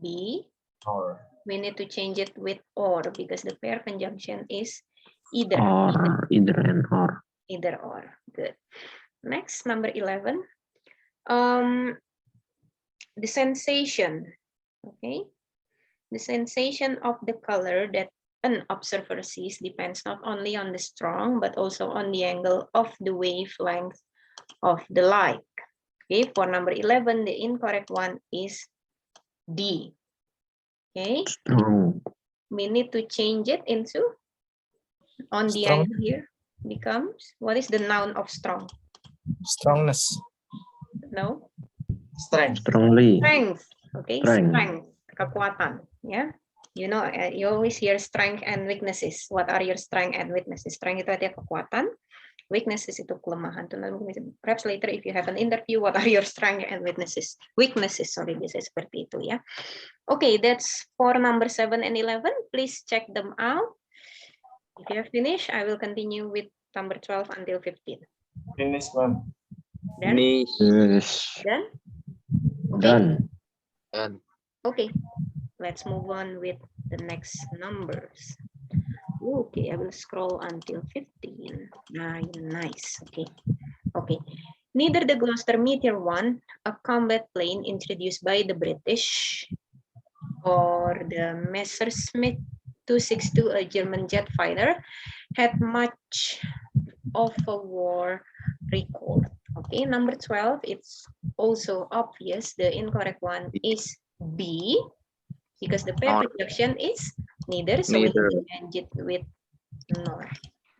B. Or. We need to change it with or because the pair conjunction is either. Or, either and or. Either or. Good. Next, number 11. The sensation. Okay. The sensation of the color that an observer sees depends not only on the strong, but also on the angle of the wavelength of the light. Okay, for number 11, the incorrect one is D. Okay. Strong. We need to change it into, on the Strong. angle here, becomes, what is the noun of strong? Strongness. No? Strength. Strongly. Strength. Okay, Strength. strength. Kekuatan. Yeah. You know, you always hear strength and weaknesses. What are your strength and weaknesses? Strength itu artinya kekuatan. Weaknesses itu kelemahan. Perhaps later if you have an interview, what are your strength and weaknesses? Weaknesses, sorry, bisa seperti itu ya. Okay, that's for number 7 and 11. Please check them out. If you have finished, I will continue with number 12 until 15. Finish, ma'am. Done? Yes. Done? Okay. Done. Okay, let's move on with the next numbers. Okay, I will scroll until 15. Nice. Okay. Neither the Gloster Meteor 1, a combat plane introduced by the British, or the Messerschmitt 262, a German jet fighter, had much of a war record. Okay, number 12, it's also obvious. The incorrect one is B, because the pair conjunction is neither, so we Neither. change it with nor.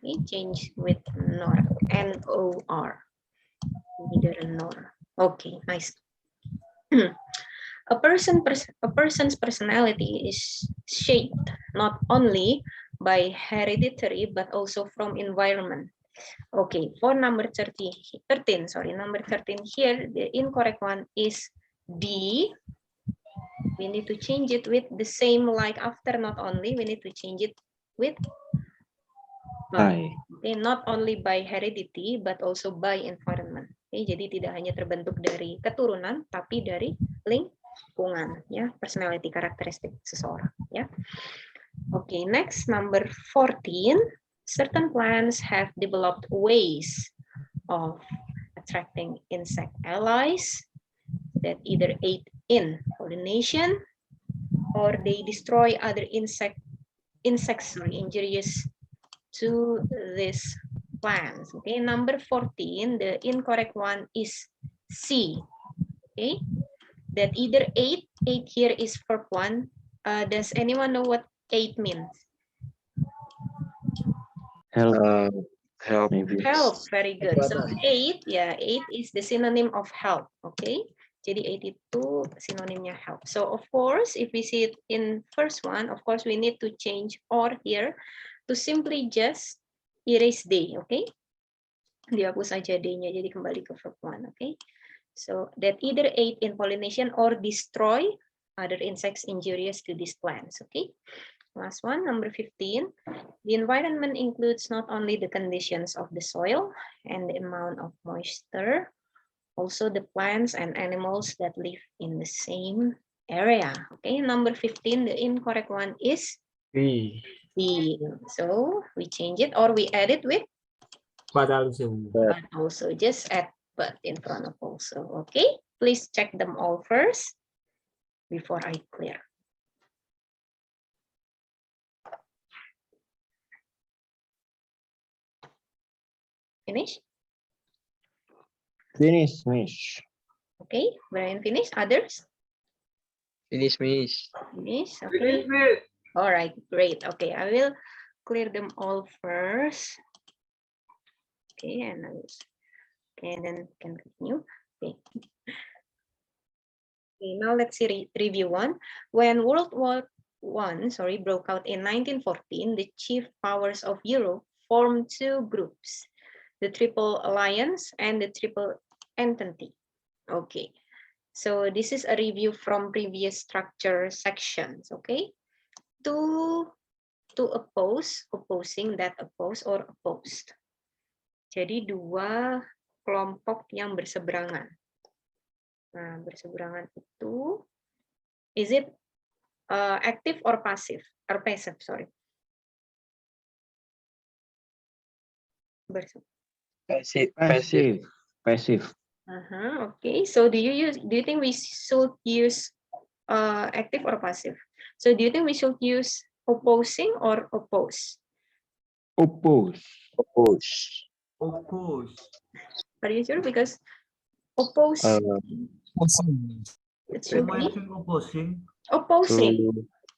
We change with nor, N-O-R, neither nor. Okay, nice. A person's personality is shaped not only by hereditary but also from environment. Okay, for number 13, number 13 here, the incorrect one is D. We need to change it with the same like after not only, we need to change it with by. Okay, not only by heredity but also by environment. Okay, jadi tidak hanya terbentuk dari keturunan tapi dari lingkungan ya, personality karakteristik seseorang ya. Okay, next number 14. Certain plants have developed ways of attracting insect allies that either aid in pollination or they destroy other insects injurious to these plants. Okay, number 14, the incorrect one is C. Okay, that either aid here is verb 1. Does anyone know what aid means? Help. Help. Maybe. Help, very good. So aid, yeah, aid is the synonym of help. Okay, jadi aid itu synonymnya help. So of course, if we see it in first one, of course we need to change or here to simply just erase D. Okay, dihapus saja D-nya, jadi kembali ke verb 1. Okay, so that either aid in pollination or destroy other insects injurious to these plants. Okay, Last one, number 15. The environment includes not only the conditions of the soil and the amount of moisture, also the plants and animals that live in the same area. Okay, number 15, the incorrect one is B. B. So we change it or we add it with But also. but also. Just add but in front of also. Okay, please check them all first before I clear. Finish? Finish. Okay, Brian finish. Others? Finish, Miss. Finish. Okay. Finish, Miss. All right, great. Okay, I will clear them all first. Okay, and then can continue. Okay. Okay, now let's see review one. When World War I broke out in 1914, the chief powers of Europe formed two groups, the Triple Alliance and the Triple Entente. Okay, so this is a review from previous structure sections. Okay, to oppose, opposing, that oppose, or opposed. Jadi dua kelompok yang berseberangan. Nah, berseberangan itu, is it active or passive? Or passive, sorry. Passive. Okay, so do you think we should use active or passive? So do you think we should use opposing or oppose? Oppose. Oppose. Are you sure? Because oppose, it should be Opposing. opposing.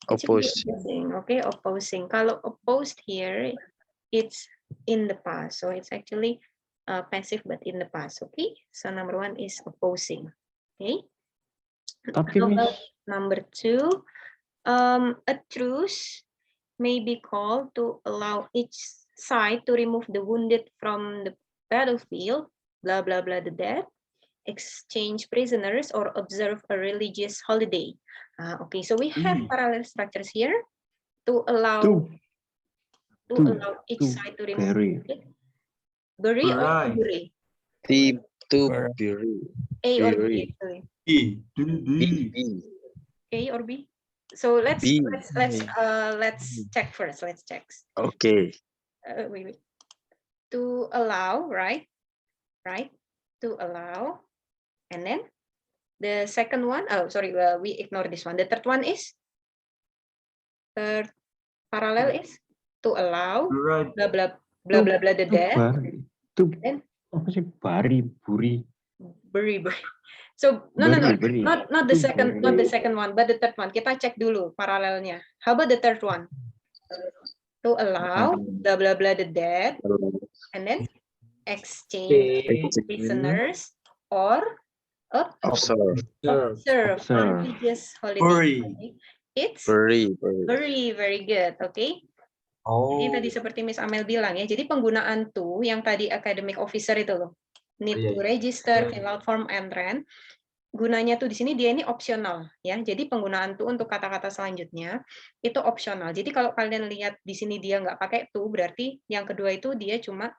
To It should be oppose. opposing. Okay, opposing. Kalau opposed here, it's in the past, so it's actually passive but in the past. Okay, so number one is opposing. Okay. Tapi How Miss, about number two? A truce may be called to allow each side to remove the wounded from the battlefield, blah blah blah, the dead, exchange prisoners, or observe a religious holiday. Okay, so we have parallel structures here to allow allow each side to remove bury. the wounded. Bury or Bury. bury? To bury. A or Bury. B? Sorry. B. B. A or B? So let's B. let's check first. Let's check. Okay. Wait. To allow, right? To allow, and then the second one. Oh, sorry. We ignore this one. The third one is third parallel is to allow. Right. Blah blah blah blah blah. The dead. Then Apa sih bari buri? Bury. So no, Bury. not the second, not the second one, but the third one. Kita cek dulu paralelnya. How about the third one? To allow blah blah blah the dead, and then exchange prisoners or Observe. observe religious holiday. It's Bury. very good. Okay. Oh, Ini tadi seperti Miss Amel bilang ya. Jadi penggunaan to yang tadi academic officer itu loh. Need to register, fill out form, and rent. Gunanya tuh di sini dia ini opsional ya. Jadi penggunaan to untuk kata-kata selanjutnya itu opsional. Jadi kalau kalian lihat di sini dia nggak pakai to, berarti yang kedua itu dia cuma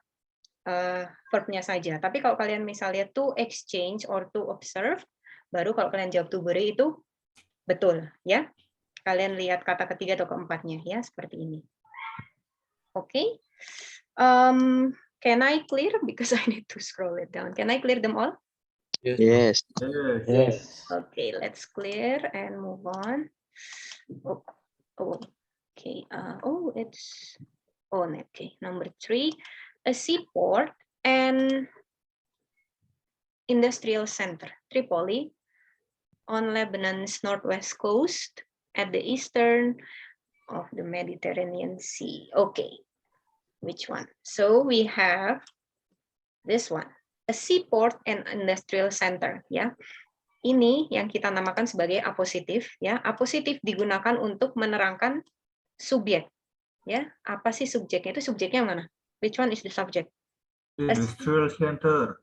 verbnya saja. Tapi kalau kalian misalnya to exchange or to observe, baru kalau kalian jawab to bury itu betul ya. Kalian lihat kata ketiga atau keempatnya ya seperti ini. Oke. Can I clear because I need to scroll it down. Can I clear them all? Yes. Okay, let's clear and move on. Okay. Okay. Number 3, a seaport and industrial center, Tripoli, on Lebanon's northwest coast at the eastern of the Mediterranean Sea. Okay, which one? So we have this one. A seaport and industrial center, ya. Ini yang kita namakan sebagai apositif, ya. Apositif digunakan untuk menerangkan subjek, ya. Apa sih subjeknya? Itu subjeknya yang mana? Which one is the subject? Industrial center.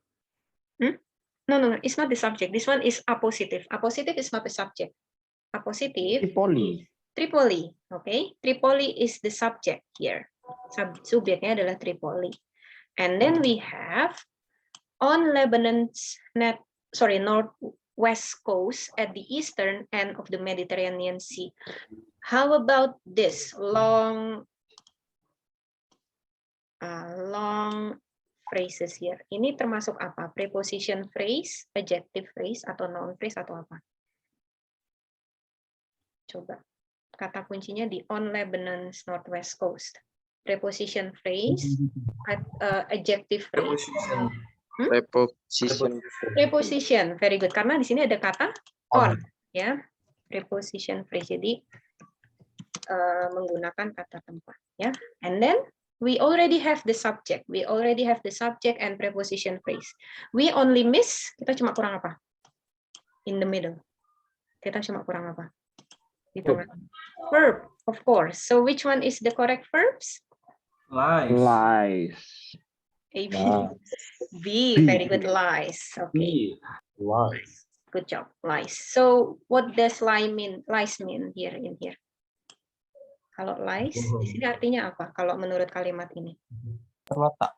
No, it's not the subject. This one is apositif. Apositif is not the subject. Apositif. Tripoli. Tripoli, okay? Tripoli is the subject here. Subjeknya adalah Tripoli. And then we have on Lebanon's northwest coast at the eastern end of the Mediterranean Sea. How about this long phrases here? Ini termasuk apa? Preposition phrase, adjective phrase, atau noun phrase, atau apa? Coba. Kata kuncinya di on Lebanon's northwest coast. Preposition phrase, adjective phrase. Preposition, very good. Karena di sini ada kata on, ya. Preposition phrase, jadi menggunakan kata tempat, ya. And then we already have the subject. We already have the subject and preposition phrase. We only miss, kita cuma kurang apa? In the middle. Kita cuma kurang apa? Di tengah. Verb, of course. So which one is the correct verbs? Lies. A, B. B, very good, lies. Okay. Lies. Good job, lies. So what does lie mean? Lies mean here in here. Kalau lies, di sini artinya apa? Kalau menurut kalimat ini? Terletak.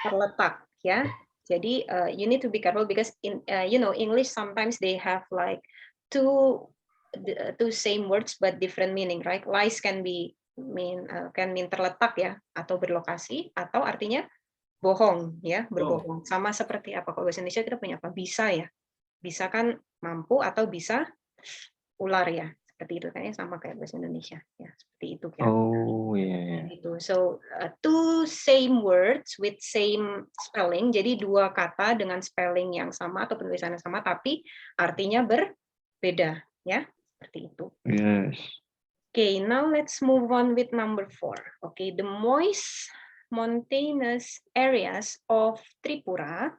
Terletak, ya. Jadi you need to be careful because in English sometimes they have like two same words but different meaning, right? Lies can mean terletak, ya, atau berlokasi, atau artinya bohong, ya, berbohong. Sama seperti apa? Kalau bahasa Indonesia kita punya apa? Bisa, ya. Bisa kan mampu atau bisa ular, ya. Seperti itu kan, ya, sama kayak bahasa Indonesia, ya, seperti itu kira. Oh yeah. Gitu. So two same words with same spelling, jadi dua kata dengan spelling yang sama atau penulisan yang sama tapi artinya berbeda, ya, seperti itu. Yes. Okay, now let's move on with number 4. Okay, the moist mountainous areas of Tripura,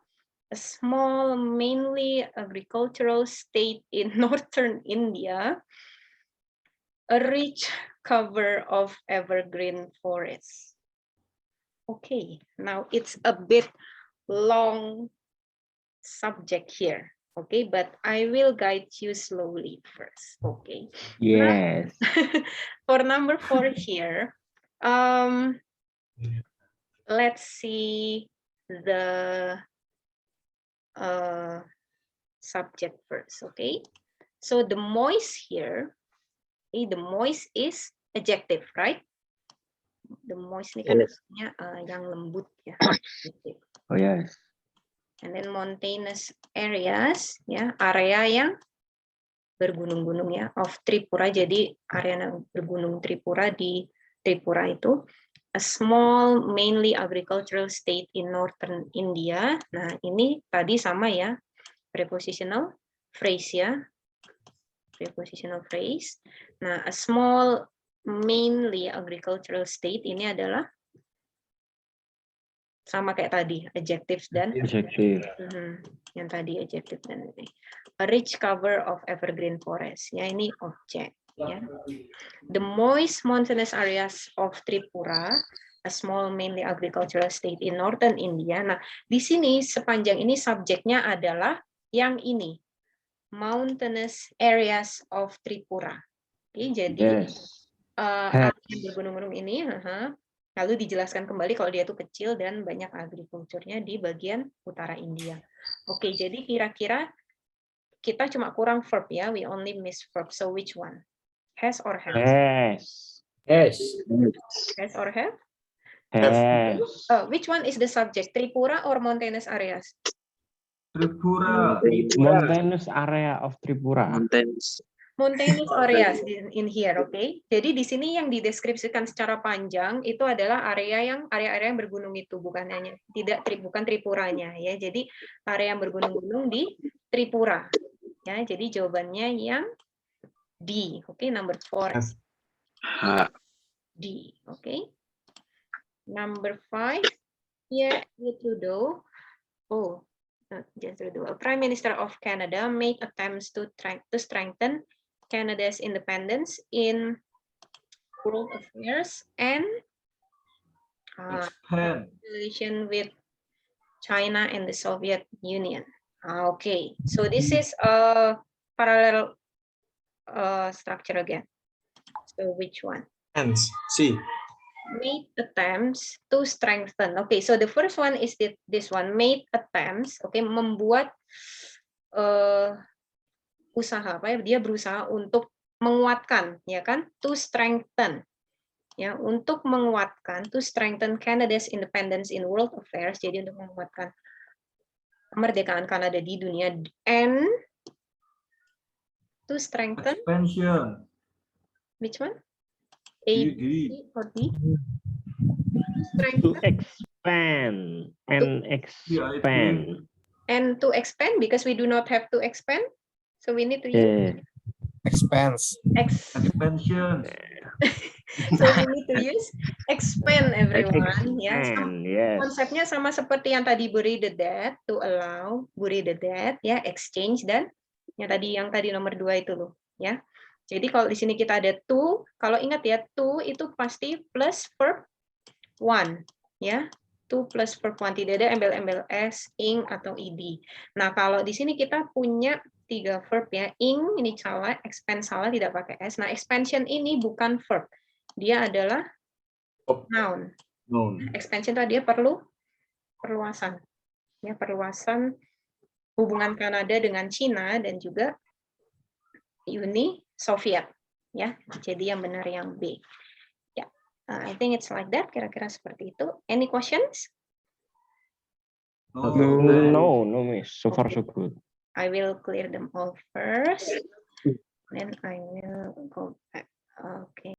a small mainly agricultural state in northern India, a rich cover of evergreen forests. Okay, now it's a bit long subject here. Okay, but I will guide you slowly first. Okay. Yes. For number 4 here, let's see the subject first. Okay, so the moist here. Okay, the moist is adjective, right? The moist ini kan artinya yang lembut, ya. Oh yes. And then mountainous areas, ya, area yang bergunung-gunung, ya, of Tripura. Jadi area yang bergunung Tripura di Tripura itu a small mainly agricultural state in northern India. Nah, ini tadi sama, ya, prepositional phrase, ya. Prepositional phrase. Nah, a small mainly agricultural state ini adalah sama kayak tadi, adjective dan Adjective. yang tadi adjective dan ini. A rich cover of evergreen forest. Ya, ini objek, ya. The moist mountainous areas of Tripura, a small mainly agricultural state in northern India. Nah, di sini sepanjang ini subjeknya adalah yang ini. Mountainous areas of Tripura. Oke, jadi area bergunung-gunung ini, lalu dijelaskan kembali kalau dia itu kecil dan banyak agrikulturnya di bagian utara India. Oke, jadi kira-kira kita cuma kurang verb, ya. We only miss verb. So which one? Has or have? Yes. Yes. Has or have? Yes. Which one is the subject? Tripura or mountainous areas? Tripura. Mountainous area of Tripura. Mountainous areas in here, okay? Jadi di sini yang dideskripsikan secara panjang itu adalah area yang bergunung itu, bukan Tripuranya, ya. Jadi area yang bergunung-gunung di Tripura, ya. Jadi jawabannya yang D, oke? Number 4 D, oke? Number 5 here, Trudeau. Oh, just Trudeau. Prime Minister of Canada made attempts to strengthen Canada's independence in world affairs and relation with China and the Soviet Union. Okay, so this is a parallel structure again. So which one? Hence, C. Made attempts to strengthen. Okay, so the first one is this one, made attempts. Okay, membuat usaha apa ya? Dia berusaha untuk menguatkan, ya kan? To strengthen. Ya, untuk menguatkan, to strengthen Canada's independence in world affairs. Jadi untuk menguatkan kemerdekaan Kanada di dunia, and to strengthen. Expansion. Which one? A, D. B, C, or D? To To strengthen expand and expand. and to expand, because we do not have to expand, so we need to use Yeah. Expense. Expansion. so we need to use expand, everyone. Ya, Expand, yes. konsepnya sama seperti yang tadi bury the dead, to allow, bury the dead, ya, exchange, dan yang tadi nomor 2 itu loh, ya. Jadi kalau di sini kita ada to, kalau ingat ya, to itu pasti plus verb 1, ya. To plus verb 1, tidak ada embel-embel s, ing, atau ed. Nah, kalau di sini kita punya 3 verb ya. Ing ini salah, expand salah, tidak pakai s. Nah, expansion ini bukan verb. Dia adalah noun. Expansion itu dia perluasan. Ya, perluasan hubungan Kanada dengan Cina dan juga Uni Soviet. Ya, jadi yang benar yang B. Ya, I think it's like that. Kira-kira seperti itu. Any questions? No, miss. So far so good. I will clear them all first. Then I will go back. Okay.